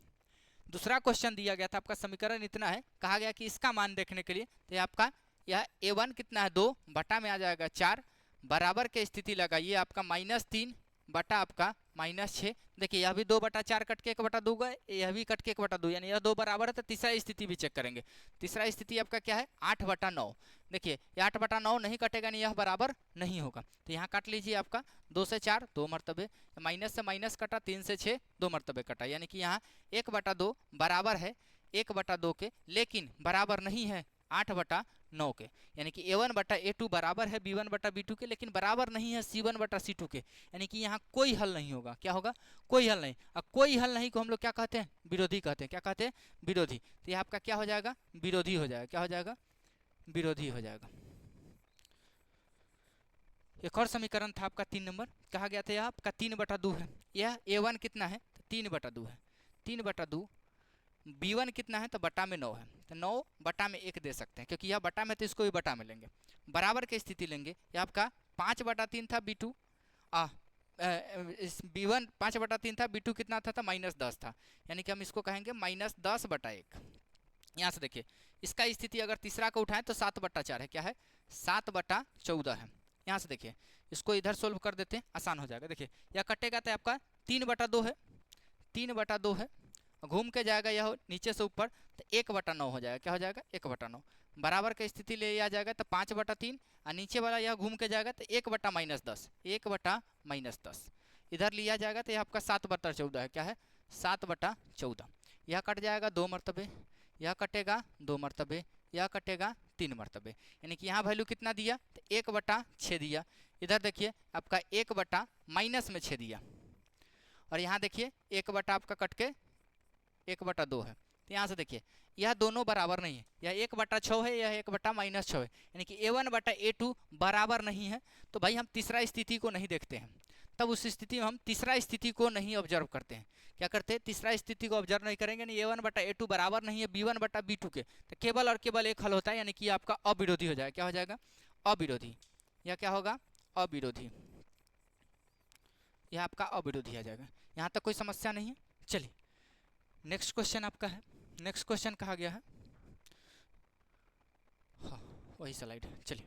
दूसरा क्वेश्चन दिया गया था आपका समीकरण इतना है, कहा गया कि इसका मान देखने के लिए तो ये आपका यह A1 कितना है 2 बटा में आ जाएगा 4 बराबर के स्थिति लगाइए आपका -3 बटा आपका -6। देखिए यह भी 2/4 कट के 1/2 गए, यह भी कट के 1/2, यानी यह 2 बराबर है। तो तीसरा स्थिति भी चेक करेंगे। तीसरा स्थिति आपका क्या है 8/9। देखिए यह 8/9 नहीं कटेगा, नहीं यह बराबर नहीं होगा। तो यहाँ काट लीजिए आपका 2 से 4 2 मरतबे, माइनस से माइनस कटा, 3 से 6 2 मरतबे कटा, यानी कि यहाँ 1/2 बराबर है 1/2 के, लेकिन बराबर नहीं है 8/9 के। यानी कि A1/A2 बराबर है B1/B2 के, लेकिन बराबर नहीं है C1/C2 के। यानी कि यहाँ कोई हल नहीं होगा। क्या होगा, कोई हल नहीं। अब कोई हल नहीं को हम लोग क्या कहते हैं, विरोधी कहते हैं। क्या कहते हैं, विरोधी। तो यह आपका क्या हो जाएगा, विरोधी हो जाएगा। क्या हो जाएगा, विरोधी हो जाएगा। एक और समीकरण था आपका 3 नंबर, कहा गया था यह आपका 3/2 है। यह A1 कितना है, तो 3/2 है। 3/2 B1 कितना है, तो बटा में 9 है, तो 9 बटा में 1 दे सकते हैं, क्योंकि यह बटा में तो इसको भी बटा में लेंगे। बराबर की स्थिति लेंगे, यह आपका 5/3 था B2, B1 5/3 था, B2 कितना था, -10 था। यानी कि हम इसको कहेंगे -10/1। यहाँ से देखिए इसका स्थिति अगर तीसरा को उठाएं तो 7/4 है। क्या है, 7/14 है। यहाँ से देखिए इसको इधर सोल्व कर देते हैं, आसान हो जाएगा। देखिए यह कटेगा तो आपका 3/2 है, 3/2 है, घूम के जाएगा यह नीचे से ऊपर, तो 1/9 हो जाएगा। क्या हो जाएगा, 1/9 बराबर का स्थिति ले आ जाएगा, तो 5/3 और नीचे वाला यह घूम के जाएगा तो 1/-10, 1/-10 इधर लिया जाएगा तो यह आपका 7/14 है। क्या है, 7/14। यह कट जाएगा 2 मरतबे, यह कटेगा 2 मरतबे, यह कटेगा 3 मरतबे। यानी कि यहाँ वैल्यू कितना दिया, तो 1/6 दिया। इधर देखिए आपका 1/-6 दिया, और यहाँ देखिए 1 बटा आपका कट के 1/2 है, तो यहाँ से देखिए यह दोनों बराबर नहीं है, यह 1/6 है, यह 1/-6 है, यानी कि A1/A2 बराबर नहीं है। तो भाई हम तीसरा स्थिति को नहीं देखते हैं, तब उस स्थिति में हम तीसरा स्थिति को नहीं ऑब्जर्व करते हैं। क्या करते हैं, तीसरा स्थिति को ऑब्जर्व नहीं करेंगे, यानी A1/A2 बराबर नहीं है B1/B2 के, तो केवल और केवल एक हल होता है, यानी कि आपका अविरोधी हो जाएगा। क्या हो जाएगा, अविरोधी। यह क्या होगा, अविरोधी, यह आपका अविरोधी आ जाएगा। यहाँ तक कोई समस्या नहीं है। चलिए नेक्स्ट क्वेश्चन आपका है, नेक्स्ट क्वेश्चन कहा गया है, हाँ वही स्लाइड है। चलिए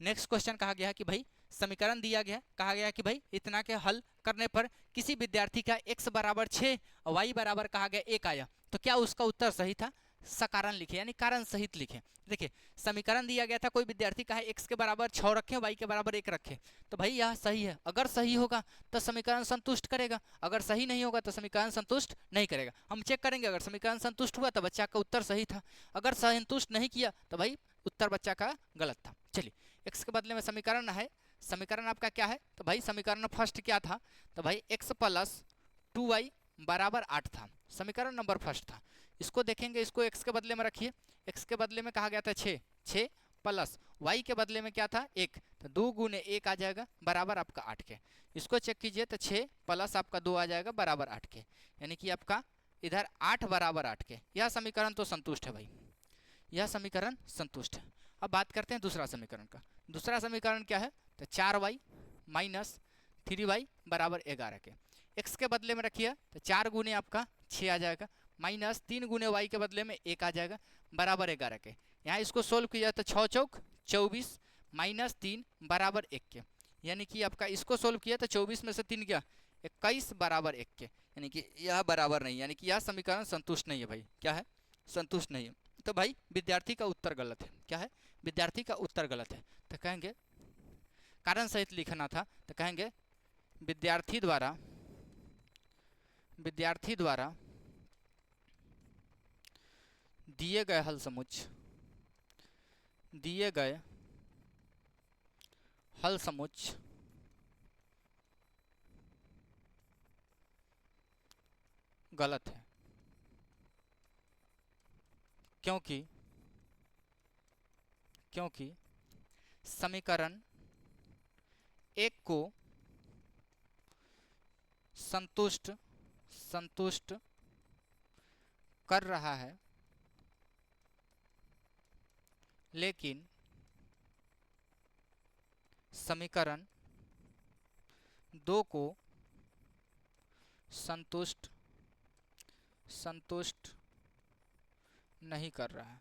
नेक्स्ट क्वेश्चन कहा गया है कि भाई समीकरण दिया गया है, कहा गया है कि भाई इतना के हल करने पर किसी विद्यार्थी का x बराबर 6 और y बराबर कहा गया 1 आया, तो क्या उसका उत्तर सही था, सकारण लिखे, यानी कारण सहित लिखे। देखिए समीकरण दिया गया था, कोई विद्यार्थी का है x के बराबर 6 रखे, y के बराबर 1 रखे, तो भाई यह सही है। अगर सही होगा तो समीकरण संतुष्ट करेगा, अगर सही नहीं होगा तो समीकरण संतुष्ट नहीं करेगा। हम चेक करेंगे, अगर समीकरण संतुष्ट हुआ तो बच्चा का उत्तर सही था, अगर संतुष्ट नहीं किया तो भाई उत्तर बच्चा का गलत था। चलिए x के बदले में समीकरण है, समीकरण आपका क्या है, तो भाई समीकरण फर्स्ट क्या था, तो भाई x + 2y बराबर 8 था, समीकरण नंबर फर्स्ट था। इसको देखेंगे, इसको x के बदले में रखिए, x के बदले में कहा गया था 6, 6 प्लस y के बदले में क्या था 1, तो 2 × 1 आ जाएगा बराबर आपका 8 के। इसको चेक कीजिए तो 6 प्लस आपका 2 आ जाएगा बराबर 8 के, यानी कि आपका इधर 8 बराबर 8 के। यह समीकरण तो संतुष्ट है भाई, यह समीकरण संतुष्ट है। अब बात करते हैं दूसरा समीकरण का। दूसरा समीकरण क्या है, तो 4y - 3y बराबर 11 के। x के बदले में रखिए तो 4 × आपका 6 आ जाएगा, माइनस 3 × y के बदले में 1 आ जाएगा बराबर 11 के। यहाँ इसको सोल्व किया तो 6 चौक 24 - 3 बराबर 1 के, यानी कि आपका इसको सोल्व किया तो 24 में से 3 गया 21 बराबर 1 के, यानी कि यह बराबर नहीं, यानी कि यह समीकरण संतुष्ट नहीं है भाई। क्या है, संतुष्ट नहीं है। तो भाई विद्यार्थी का उत्तर गलत है। क्या है, विद्यार्थी का उत्तर गलत है। तो कहेंगे कारण सहित लिखना था, तो कहेंगे विद्यार्थी द्वारा दिए गए हल समुच्चय, दिए गए हल समुच्चय गलत है, क्योंकि समीकरण 1 को संतुष्ट कर रहा है, लेकिन समीकरण 2 को संतुष्ट नहीं कर रहा है।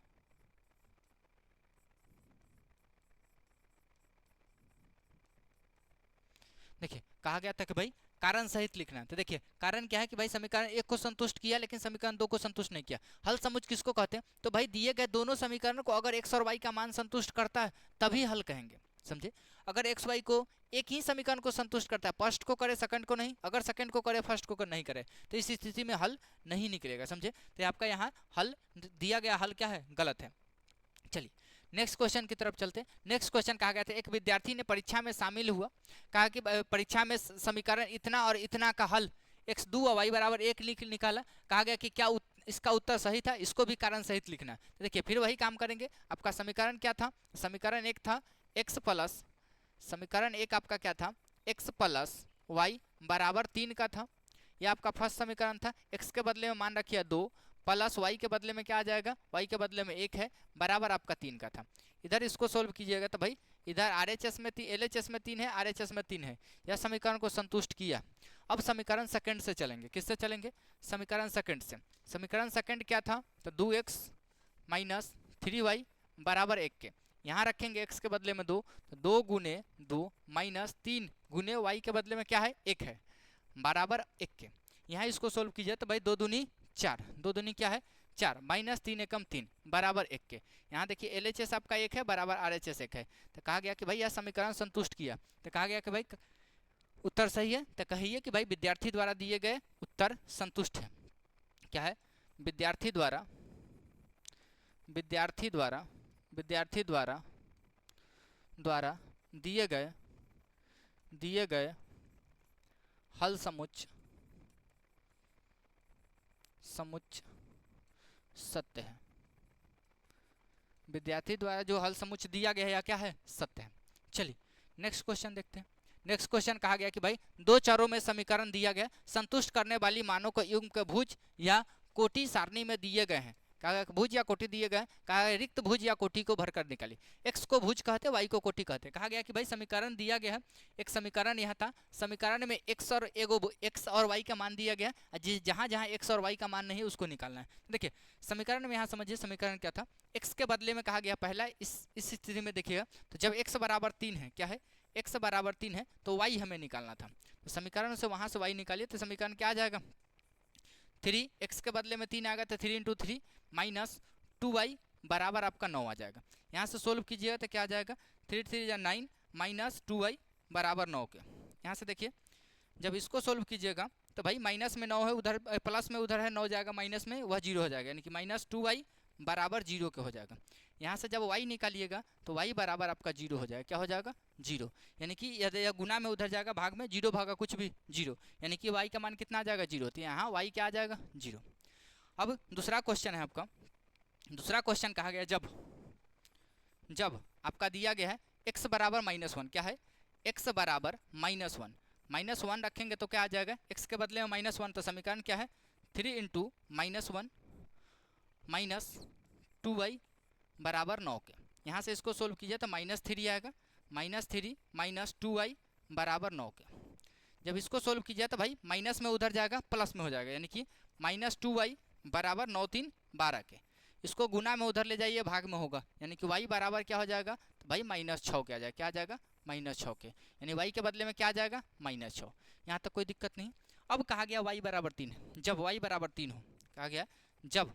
देखिए कहा गया था कि भाई कारण सहित लिखना है, तो देखिए कारण क्या है कि भाई समीकरण 1 को संतुष्ट किया लेकिन समीकरण 2 को संतुष्ट नहीं किया। हल समुच्चय किसको कहते हैं, तो भाई दिए गए दोनों समीकरण को अगर x और y का मान संतुष्ट करता है तभी हल कहेंगे, समझे। अगर x y को एक ही समीकरण को संतुष्ट करता है, फर्स्ट को करे सेकंड को नहीं, अगर सेकंड को करे फर्स्ट को नहीं करे, तो इस स्थिति में हल नहीं निकलेगा, समझे। तो आपका यहाँ हल दिया गया हल क्या है, गलत है। चलिए नेक्स्ट क्वेश्चन की तरफ चलते हैं। नेक्स्ट क्वेश्चन कहा गया था, एक विद्यार्थी ने परीक्षा में शामिल हुआ, कहा कि परीक्षा में समीकरण इतना और इतना का हल x2 और y बराबर 1 निकाला। कहा गया कि क्या इसका उत्तर सही था, इसको भी कारण सहित लिखना है। तो देखिए फिर वही काम करेंगे। आपका समीकरण क्या था, समीकरण 1 था x प्लस, समीकरण 1 आपका क्या था, x + y बराबर 3 का था। यह आपका फर्स्ट समीकरण था। x के बदले में मान रखिए 2 प्लस y के बदले में क्या आ जाएगा, y के बदले में 1 है बराबर आपका 3 का था। इधर इसको सोल्व कीजिएगा तो भाई इधर RHS में LHS में 3 है, RHS में 3 है, यह समीकरण को संतुष्ट किया। अब समीकरण सेकंड से चलेंगे, किससे चलेंगे, समीकरण सेकंड से। समीकरण सेकंड क्या था, तो 2x - 3y बराबर 1 के। यहाँ रखेंगे x के बदले में 2, तो 2 × 2 - 3 × y के बदले में क्या है 1 है बराबर 1 के। यहाँ इसको सोल्व कीजिए तो भाई 2 दूनी 4, 2 दूनी क्या है 4, -3 एकम 3 बराबर 1 के। यहाँ देखिए LHS आपका 1 है बराबर RHS 1 है। तो कहा गया कि भाई यह समीकरण संतुष्ट किया, तो कहा गया कि भाई उत्तर सही है। तो कहिए कि भाई विद्यार्थी द्वारा दिए गए उत्तर संतुष्ट है। क्या है, विद्यार्थी द्वारा दिए गए हल समुच्चय सत्य है। विद्यार्थी द्वारा जो हल समुच्चय दिया गया है या क्या है, सत्य है। चलिए नेक्स्ट क्वेश्चन देखते हैं। नेक्स्ट क्वेश्चन कहा गया कि भाई दो चरों में समीकरण दिया गया, संतुष्ट करने वाली मानों को युग्म के भुज या कोटि सारणी में दिए गए हैं। कहा गया भुज या कोटि दिए गए, कहा गया रिक्त भुज या कोटि को भरकर निकाली। एक्स को भुज कहते, वाई को कोटि कहते। कहा गया कि भाई समीकरण दिया गया है, एक समीकरण यहाँ था, समीकरण में एक्स और वाई का मान दिया गया, जहाँ जहाँ एक्स और वाई का मान नहीं है उसको निकालना है। देखिए समीकरण में यहाँ समझिए समीकरण क्या था, एक्स के बदले में कहा गया पहला इस स्थिति में देखिएगा, तो जब एक्स बराबर 3 है, क्या है एक्स बराबर 3 है, तो वाई हमें निकालना था। तो समीकरण से वहाँ से वाई निकालिए, तो समीकरण क्या आ जाएगा, 3 एक्स के बदले में 3 आएगा, तो 3 × 3 माइनस 2y बराबर आपका 9 आ जाएगा। यहाँ से सोल्व कीजिएगा तो क्या आ जाएगा, 3 3 या 9 माइनस 2y बराबर 9 के। यहाँ से देखिए जब इसको सोल्व कीजिएगा तो भाई माइनस में 9 है, उधर प्लस में उधर है 9 जाएगा, माइनस में वह 0 हो जाएगा, यानी कि माइनस 2y बराबर 0 के हो जाएगा। यहाँ से जब y निकालिएगा तो y बराबर आपका 0 हो जाएगा, क्या हो जाएगा 0, यानी कि यदि गुना में उधर जाएगा भाग में 0 भागा कुछ भी 0, यानी कि y का मान कितना आ जाएगा 0, तो यहाँ y क्या आ जाएगा 0। अब दूसरा क्वेश्चन है आपका, दूसरा क्वेश्चन कहा गया जब आपका दिया गया है x बराबर -1, क्या है x बराबर -1 रखेंगे तो क्या आ जाएगा, x के बदले में -1, तो समीकरण क्या है 3 × -1 माइनस 2y बराबर 9 के। यहाँ से इसको सोल्व कीजिए तो -3 आएगा, -3 माइनस 2y बराबर 9 के। जब इसको सोल्व कीजिए तो भाई माइनस में उधर जाएगा प्लस में हो जाएगा, यानी कि -2y बराबर 9 3 12 के। इसको गुना में उधर ले जाइए भाग में होगा, यानी कि y बराबर क्या हो जाएगा, तो भाई -6 के आ जाएगा, क्या आ जाएगा -6 के, यानी y के बदले में क्या आ जाएगा -6। यहाँ तक कोई दिक्कत नहीं। अब कहा गया y बराबर 3 है, जब y बराबर 3 हो, कहा गया जब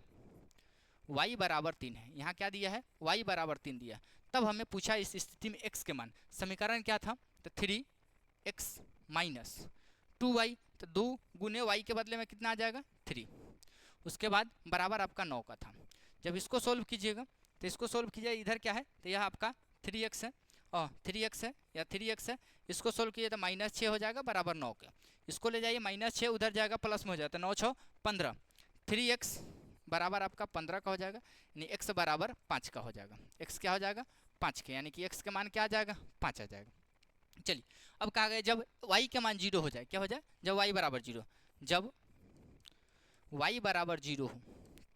y बराबर 3 है, यहाँ क्या दिया है y बराबर 3 दिया, तब हमें पूछा इस स्थिति में x के मान। समीकरण क्या था, तो 3x माइनस 2y, तो 2 गुने y के बदले में कितना आ जाएगा 3, उसके बाद बराबर आपका 9 का था। जब इसको सोल्व कीजिएगा तो इसको सोल्व कीजिए, इधर क्या है तो यह आपका 3x है और 3x है या 3x है, इसको सोल्व कीजिए तो -6 हो जाएगा बराबर 9 के। इसको ले जाइए -6 उधर जाएगा प्लस में हो जाता है, 9 6 15, 3x बराबर आपका 15 का हो जाएगा, यानी x बराबर 5 का हो जाएगा। x क्या हो जाएगा 5 के, यानी कि x के मान क्या आ जाएगा 5 आ जाएगा। चलिए अब कहा गया जब y के मान 0 हो जाए, क्या हो जाए, जब y बराबर 0, जब y बराबर 0 हो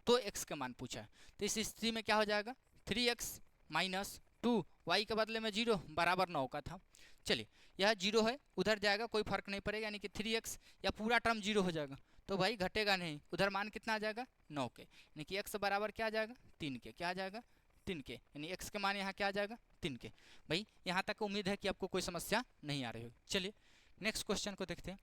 तो x का मान पूछा है, तो इस स्थिति में क्या हो जाएगा 3x माइनस 2 y के बदले में 0 बराबर 9 का था। चलिए यह 0 है, उधर जाएगा कोई फर्क नहीं पड़ेगा, यानी कि 3x या पूरा टर्म 0 हो जाएगा, तो भाई घटेगा नहीं, उधर मान कितना आ जाएगा 9 के, यानी कि x बराबर क्या आ जाएगा 3 के, क्या आ जाएगा 3 के, यानी x के मान यहाँ क्या आ जाएगा 3 के। भाई यहाँ तक उम्मीद है कि आपको कोई समस्या नहीं आ रही होगी। चलिए नेक्स्ट क्वेश्चन को देखते हैं।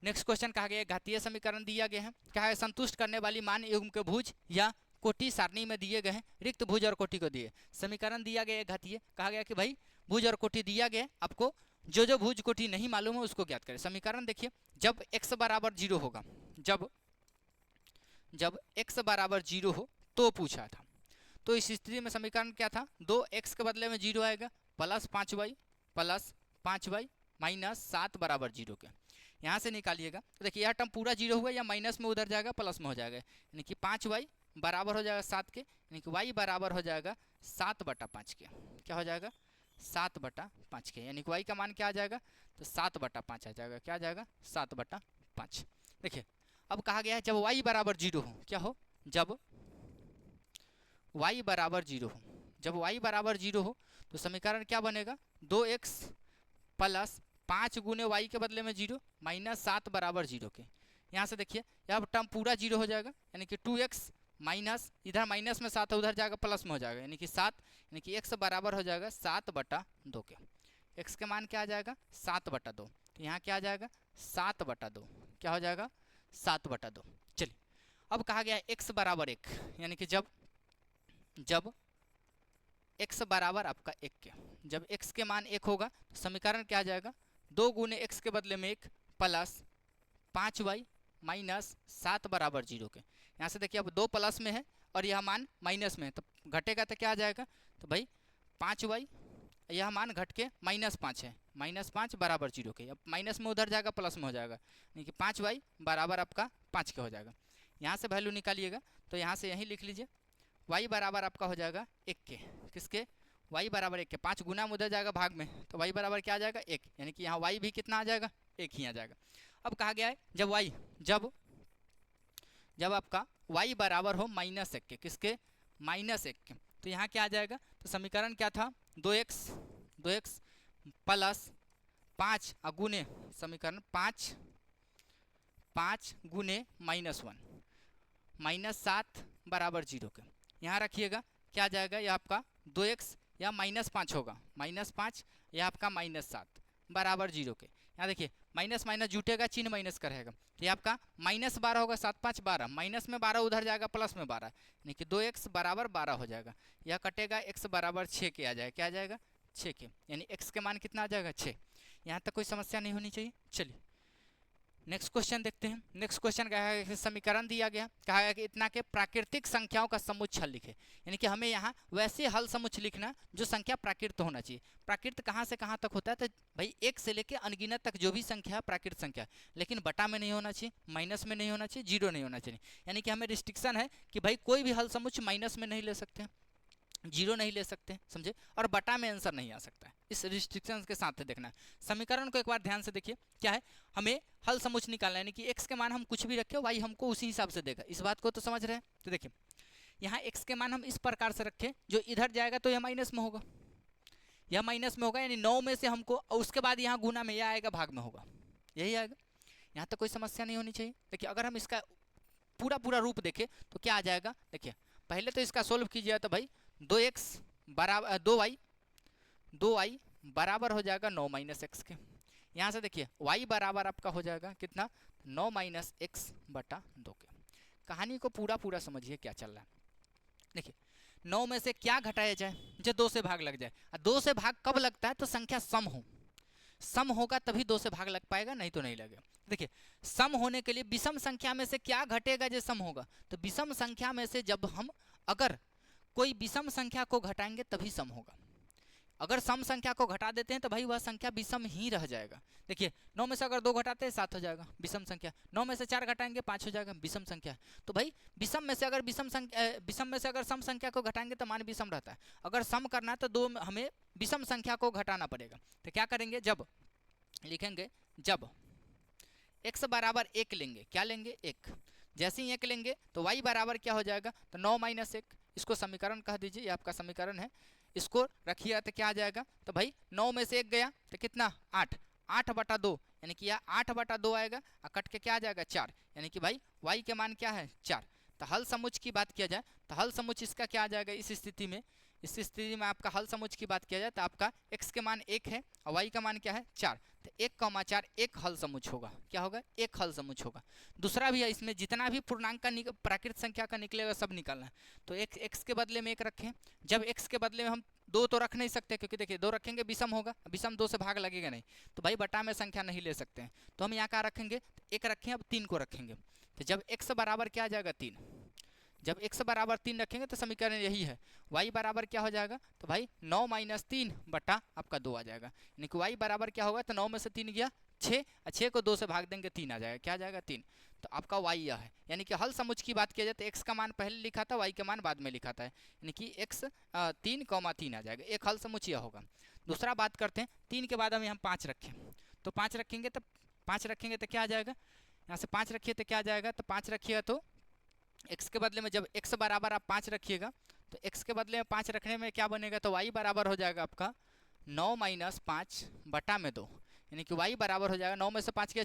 नेक्स्ट क्वेश्चन कहा गया घातीय समीकरण दिया गया है, कहा है संतुष्ट करने वाली मान युग्म के भुज या कोटि सारणी में दिए गए हैं, रिक्त भुज और कोटि को दिए। समीकरण दिया गया है घातीय, कहा गया कि भाई भुज और कोटि दिया गया, आपको जो भुज कोटि नहीं मालूम है उसको ज्ञात करें। समीकरण देखिए जब x बराबर 0 होगा, जब x बराबर 0 हो तो पूछा था, तो इस स्थिति में समीकरण क्या था, 2x के बदले में 0 आएगा प्लस 5y माइनस 7 बराबर 0 के। यहाँ से निकालिएगा तो देखिए यह टर्म पूरा 0 हुआ या माइनस में उधर जाएगा प्लस में हो जाएगा, यानी कि 5y बराबर हो जाएगा 7 के, यानी कि y बराबर हो जाएगा 7/5 के, क्या हो जाएगा 7/5 के, यानी कि y का मान क्या आ जाएगा तो 7/5 आ जाएगा, क्या आ जाएगा 7/5। देखिए अब कहा गया है जब y बराबर 0 हो, क्या हो, जब y बराबर 0 हो, जब y बराबर 0 हो तो समीकरण क्या बनेगा 2x प्लस 5 गुने y के बदले में 0 माइनस 7 बराबर 0 के। यहाँ से देखिए यह टर्म पूरा 0 हो जाएगा, यानी कि 2x माइनस इधर माइनस में 7 उधर जाएगा प्लस में हो जाएगा, यानी कि 7, यानी कि x बराबर हो जाएगा 7/2 के। x के मान क्या आ जाएगा 7/2, तो यहाँ क्या आ जाएगा 7/2, क्या हो जाएगा 7/2। चलिए अब कहा गया x बराबर 1, यानी कि जब x बराबर आपका 1 के, जब x के मान 1 होगा तो समीकरण क्या आ जाएगा 2 गुने x के बदले में 1 प्लस 5y माइनस 7 बराबर 0 के। यहाँ से देखिए अब 2 प्लस में है और यह मान माइनस में है, तो घटेगा तो क्या आ जाएगा, तो भाई 5y, यह मान घट के -5 है, -5 बराबर 0 के। अब माइनस में उधर जाएगा प्लस में हो जाएगा, यानी कि 5y बराबर आपका 5 के हो जाएगा। यहाँ से वैल्यू निकालिएगा तो यहाँ से यहीं लिख लीजिए y बराबर आपका हो जाएगा 1 के, किसके, y बराबर 1 के, 5 गुना में उधर जाएगा भाग में, तो y बराबर क्या आ जाएगा 1, यानी कि यहाँ y भी कितना आ जाएगा 1 ही आ जाएगा। अब कहा गया है जब आपका y बराबर हो -1 के, किसके, -1 के, तो यहाँ क्या आ जाएगा, तो समीकरण क्या था 2x प्लस 5 गुने समीकरण 5 गुने -1 -7 बराबर 0 के, यहाँ रखिएगा क्या आ जाएगा, ये आपका 2x या -5 होगा, -5 या आपका -7 बराबर 0 के। यहाँ देखिए माइनस माइनस जुटेगा, चिन्ह माइनस का रहेगा, तो ये आपका -12 होगा, 7 5 12, माइनस में 12 उधर जाएगा प्लस में 12, यानी कि 2x बराबर 12 हो जाएगा। यह कटेगा, x बराबर 6 के आ जाएगा, क्या आ जाएगा 6 के, यानी x के मान कितना आ जाएगा 6। यहाँ तक कोई समस्या नहीं होनी चाहिए। चलिए नेक्स्ट क्वेश्चन देखते हैं। नेक्स्ट क्वेश्चन क्या है, समीकरण दिया गया, कहा गया कि इतना के प्राकृतिक संख्याओं का समुच्चय हल लिखे, यानी कि हमें यहाँ वैसे हल समुच्चय लिखना जो संख्या प्राकृत होना चाहिए। प्राकृत कहाँ से कहाँ तक होता है, तो भाई 1 से लेकर अनगिनत तक जो भी संख्या है प्राकृत संख्या, लेकिन बटा में नहीं होना चाहिए, माइनस में नहीं होना चाहिए, जीरो नहीं होना चाहिए, यानी कि हमें रिस्ट्रिक्शन है कि भाई कोई भी हल समुच्चय माइनस में नहीं ले सकते, जीरो नहीं ले सकते, समझे, और बटा में आंसर नहीं आ सकता है, इस रिस्ट्रिक्शन के साथ देखना है। समीकरण को एक बार ध्यान से देखिए, क्या है, हमें हल समुच्चय निकालना है, यानी कि x के मान हम कुछ भी रखें y हमको उसी हिसाब से देगा, इस बात को तो समझ रहे हैं। तो देखिए यहाँ x के मान हम इस प्रकार से रखें, जो इधर जाएगा तो यह माइनस में होगा, यह माइनस में होगा, यानी 9 में से हमको, और उसके बाद यहाँ गुना में यह आएगा, भाग में होगा, यही आएगा। यहाँ तक कोई समस्या नहीं होनी चाहिए। देखिए अगर हम इसका पूरा रूप देखें तो क्या आ जाएगा, देखिए पहले तो इसका सोल्व कीजिए, तो भाई 2x बराबर 2y बराबर हो जाएगा 9 - x के। यहाँ से देखिए y बराबर आपका हो जाएगा कितना, 9 - x बटा 2 के। कहानी को पूरा समझिए क्या चल रहा है। देखिए 9 में से क्या घटाया जाए, जो 2 से भाग लग जाए, 2 से भाग कब लगता है, तो संख्या सम होगा तभी 2 से भाग लग पाएगा, नहीं तो नहीं लगेगा। देखिए सम होने के लिए विषम संख्या में से क्या घटेगा जो सम होगा, तो विषम संख्या में से जब हम अगर कोई विषम संख्या को घटाएंगे तभी सम होगा, अगर सम संख्या को घटा देते हैं तो भाई वह संख्या विषम ही रह जाएगा। देखिए 9 में से अगर 2 घटाते हैं 7 हो जाएगा, विषम संख्या, 9 में से 4 घटाएंगे 5 हो जाएगा, विषम संख्या। तो भाई विषम में से अगर सम संख्या को घटाएंगे तो मान विषम रहता है, अगर सम करना है तो 2 हमें विषम संख्या को घटाना पड़ेगा। तो क्या करेंगे, जब लिखेंगे, जब x बराबर 1 लेंगे, क्या लेंगे 1, जैसे ही 1 लेंगे तो y बराबर क्या हो जाएगा, तो 9 - 1, इसको समीकरण कह दीजिए, ये आपका समीकरण है, इसको रखिए तो क्या आ जाएगा, तो भाई 9 में से 1 गया तो कितना 8 बटा 2, यानी कि यह 8 बटा 2 आएगा, और कट के क्या आ जाएगा 4, यानी कि भाई y के मान क्या है 4। तो हल समुच्चय की बात किया जाए तो हल समुच्चय इसका क्या आ जाएगा, इस स्थिति में आपका हल समुच्चय की बात किया जाए तो आपका x के मान 1 है और y का मान क्या है 4, तो 1,4 एक हल समुच्चय होगा, क्या होगा, एक हल समुच्चय होगा। दूसरा भी है, इसमें जितना भी पूर्णांक का प्राकृत संख्या का निकलेगा सब निकालना है, तो एक x के बदले में 1 रखें, जब x के बदले में हम 2 तो रख नहीं सकते, क्योंकि देखिए 2 रखेंगे विषम होगा, विषम 2 से भाग लगेगा नहीं, तो भाई बटा में संख्या नहीं ले सकते हैं, तो हम यहाँ क्या रखेंगे, 1 रखें, अब 3 को रखेंगे, तो जब x बराबर क्या आ जाएगा 3, जब x बराबर 3 रखेंगे तो समीकरण यही है, y बराबर क्या हो जाएगा, तो भाई 9 - 3 बटा आपका 2 आ जाएगा, यानी कि y बराबर क्या होगा, तो 9 में से 3 गया 6, 6 को 2 से भाग देंगे 3 आ जाएगा, क्या आ जाएगा 3, तो आपका y यह है। यानी कि हल समुच्चय की बात किया जाए तो x का मान पहले लिखा था, y का मान बाद में लिखा था, यानी कि x 3,3 आ जाएगा, एक हल समुच्चय यह होगा। दूसरा बात करते हैं, 3 के बाद हम यहाँ 5 रखें, तो 5 रखेंगे तो क्या आ जाएगा, यहाँ से 5 रखिए तो क्या आ जाएगा, तो 5 रखिएगा तो x के बदले में, जब x बराबर आप 5 रखिएगा तो x के बदले में 5 रखने में क्या बनेगा, तो y बराबर हो जाएगा आपका 9 - 5 बटा में 2, यानी कि y बराबर हो जाएगा 9 में से 5 गया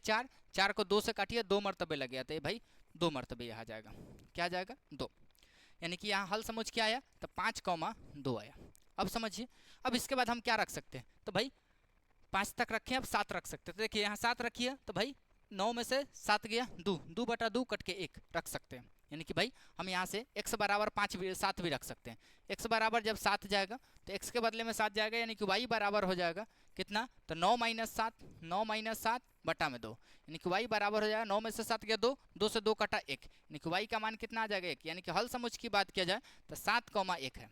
4 को 2 से काटिए, 2 मरतबे लग गया, तो भाई 2 मरतबे यहाँ जाएगा, क्या आ जाएगा 2, यानी कि यहाँ हल समुच्चय क्या आया, तो 5,2 आया। अब समझिए, अब इसके बाद हम क्या रख सकते हैं, तो भाई 5 तक रखें, अब 7 रख सकते हैं, तो देखिए यहाँ 7 रखिए, तो भाई 9 में से 7 गया 2 बटा 2 कट के 1 रख सकते हैं, यानी कि भाई हम यहाँ से x बराबर 7 भी रख सकते हैं। x बराबर जब 7 जाएगा तो x के बदले में 7 जाएगा, यानी कि y बराबर हो जाएगा कितना, तो 9 - 7 बटा में 2, यानी कि y बराबर हो जाएगा 9 में से 7 गया 2 से 2 कटा 1, यानी कि y का मान कितना आ जाएगा 1, यानी कि हल समुच्चय की बात किया जाए तो 7,1 है।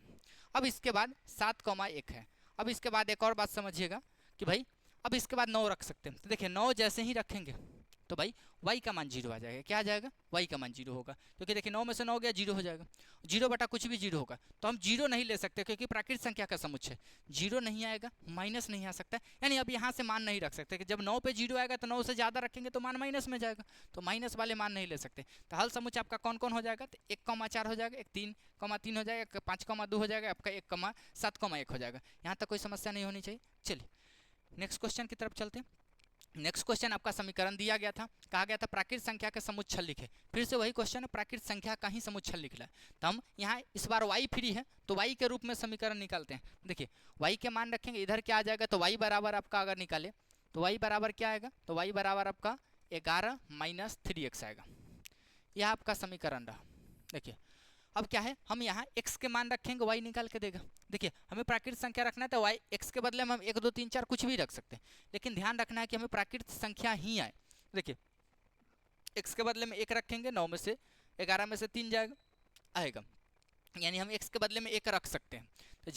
अब इसके बाद 7,1 है, अब इसके बाद एक और बात समझिएगा कि भाई अब इसके बाद 9 रख सकते हैं, तो देखिए 9 जैसे ही रखेंगे तो भाई y का मान 0 आ जाएगा। क्या आ जाएगा? y का मान 0 होगा, क्योंकि देखिए 9 में से 9 गया 0 हो जाएगा। 0 बटा कुछ भी 0 होगा, तो हम 0 नहीं ले सकते क्योंकि प्राकृतिक संख्या का समुच्चय 0 नहीं आएगा, माइनस नहीं आ सकता, यानी अब यहाँ से मान नहीं रख सकते कि जब 9 पे 0 आएगा तो 9 से ज़्यादा रखेंगे तो मान माइनस में जाएगा, तो माइनस वाले मान नहीं ले सकते। तो हल समुच्चय आपका कौन कौन हो जाएगा? तो 1,4 हो जाएगा, 3,3 हो जाएगा, 5,2 हो जाएगा, आपका 1,7,1 हो जाएगा। यहाँ तक कोई समस्या नहीं होनी चाहिए। चलिए नेक्स्ट क्वेश्चन की तरफ चलते हैं। नेक्स्ट क्वेश्चन आपका समीकरण दिया गया था, कहा गया था प्राकृतिक संख्या का समुच्चय लिखे। फिर से वही क्वेश्चन है, प्राकृतिक संख्या का ही समुच्चय लिखना है। तो हम यहाँ इस बार y फ्री है तो y के रूप में समीकरण निकालते हैं। देखिए y के मान रखेंगे, इधर क्या आ जाएगा? तो y बराबर आपका अगर निकाले तो y बराबर क्या आएगा? तो y बराबर आपका 11 माइनस 3x आएगा। यह आपका समीकरण रहा। देखिए अब क्या है, हम यहाँ x के मान रखेंगे, y निकाल के देगा। देखिए हमें प्राकृतिक संख्या रखना है तो y x के बदले में हम 1 2 3 4 कुछ भी रख सकते हैं, लेकिन ध्यान रखना है कि हमें प्राकृतिक संख्या ही आए। देखिए x के बदले में 1 रखेंगे, 9 में से 11 में से 3 जाएगा आएगा, यानी हम x के बदले में 1 रख सकते हैं। तो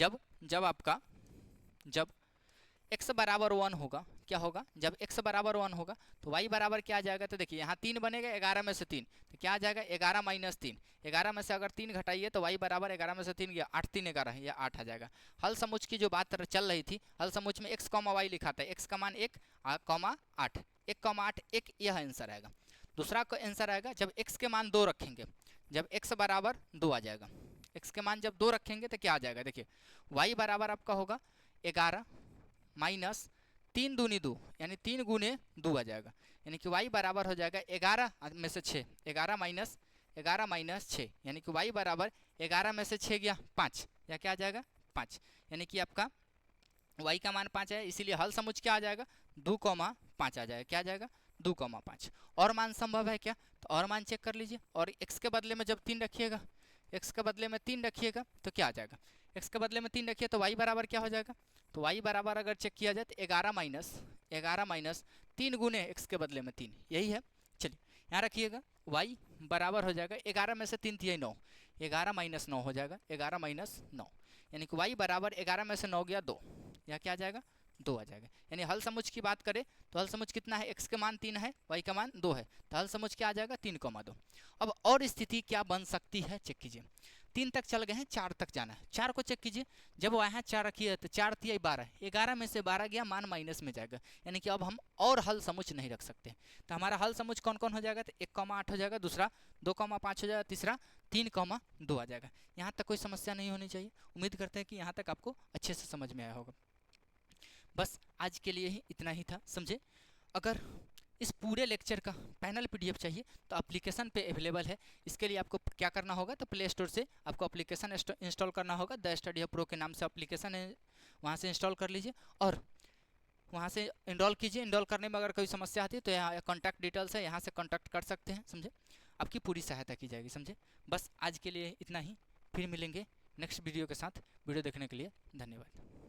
जब x बराबर 1 होगा, क्या होगा? जब x बराबर 1 होगा तो y बराबर क्या आ जाएगा? तो देखिए यहाँ 3 बनेगा, 11 में से 3 तो क्या आ जाएगा? 11 माइनस 3। 11 में से अगर 3 घटाइए तो y बराबर 11 में से 3 गया 8 3 11, या 8 आ जाएगा। हल समुच्चय की जो बात चल रही थी, हल समुच्चय में x, y लिखा था, x का मान 1, 8, 1,8 1, यह आंसर आएगा। दूसरा का आंसर आएगा जब x के मान 2 रखेंगे, जब x बराबर 2 आ जाएगा। x के मान जब 2 रखेंगे तो क्या आ जाएगा? देखिए y बराबर आपका होगा 11 माइनस 3 दूनी 2, यानी 3 गुने 2 आ जाएगा, यानी कि y बराबर हो जाएगा 11 में से 6, 11 माइनस 6, यानी कि y बराबर 11 में से 6 गया 5, या क्या आ जाएगा? 5, यानी कि आपका y का मान 5 है, इसीलिए हल समुच्चय क्या आ जाएगा? 2,5 आ जाएगा। क्या आ जाएगा? 2,5। और मान संभव है क्या? तो और मान चेक कर लीजिए, और x के बदले में जब 3 रखिएगा, x के बदले में 3 रखिएगा तो क्या आ जाएगा? x के बदले में 3 रखिए तो y बराबर क्या हो जाएगा? तो y बराबर अगर चेक किया जाए तो 11 माइनस 3 गुने x के बदले में 3, यही है। चलिए यहाँ रखिएगा, y बराबर हो जाएगा 11 में से 3 थी 9, 11 माइनस 9 हो जाएगा, 11 माइनस 9, यानी कि y बराबर 11 में से 9 गया 2, या क्या आ जाएगा? 2 आ जाएगा। यानी हल समुच्चय की बात करें तो हल समुच्चय कितना है? x के मान 3 है, y का मान 2 है, तो हल समुच्चय क्या आ जाएगा? 3,2। अब और स्थिति क्या बन सकती है चेक कीजिए। 3 तक चल गए हैं, 4 तक जाना है। 4 को चेक कीजिए, जब वहाँ 4 रखिए तो 4 3 12, 11 में से 12 गया, मान माइनस में जाएगा, यानी कि अब हम और हल समुच्चय नहीं रख सकते। तो हमारा हल समुच्चय कौन कौन हो जाएगा? तो 1,8 हो जाएगा, दूसरा 2,5 हो जाएगा, तीसरा 3,2 आ जाएगा। यहाँ तक कोई समस्या नहीं होनी चाहिए। उम्मीद करते हैं कि यहाँ तक आपको अच्छे से समझ में आया होगा। बस आज के लिए ही इतना ही था, समझे। अगर इस पूरे लेक्चर का पैनल PDF चाहिए तो एप्लीकेशन पे अवेलेबल है। इसके लिए आपको क्या करना होगा? तो प्ले स्टोर से आपको एप्लीकेशन इंस्टॉल करना होगा। द स्टडी हब प्रो के नाम से एप्लीकेशन है, वहाँ से इंस्टॉल कर लीजिए और वहाँ से इनरोल कीजिए। इनरोल करने में अगर कोई समस्या आती है तो यहाँ कॉन्टैक्ट डिटेल्स है, यहाँ से कॉन्टैक्ट कर सकते हैं, समझे। आपकी पूरी सहायता की जाएगी, समझे। बस आज के लिए इतना ही, फिर मिलेंगे नेक्स्ट वीडियो के साथ। वीडियो देखने के लिए धन्यवाद।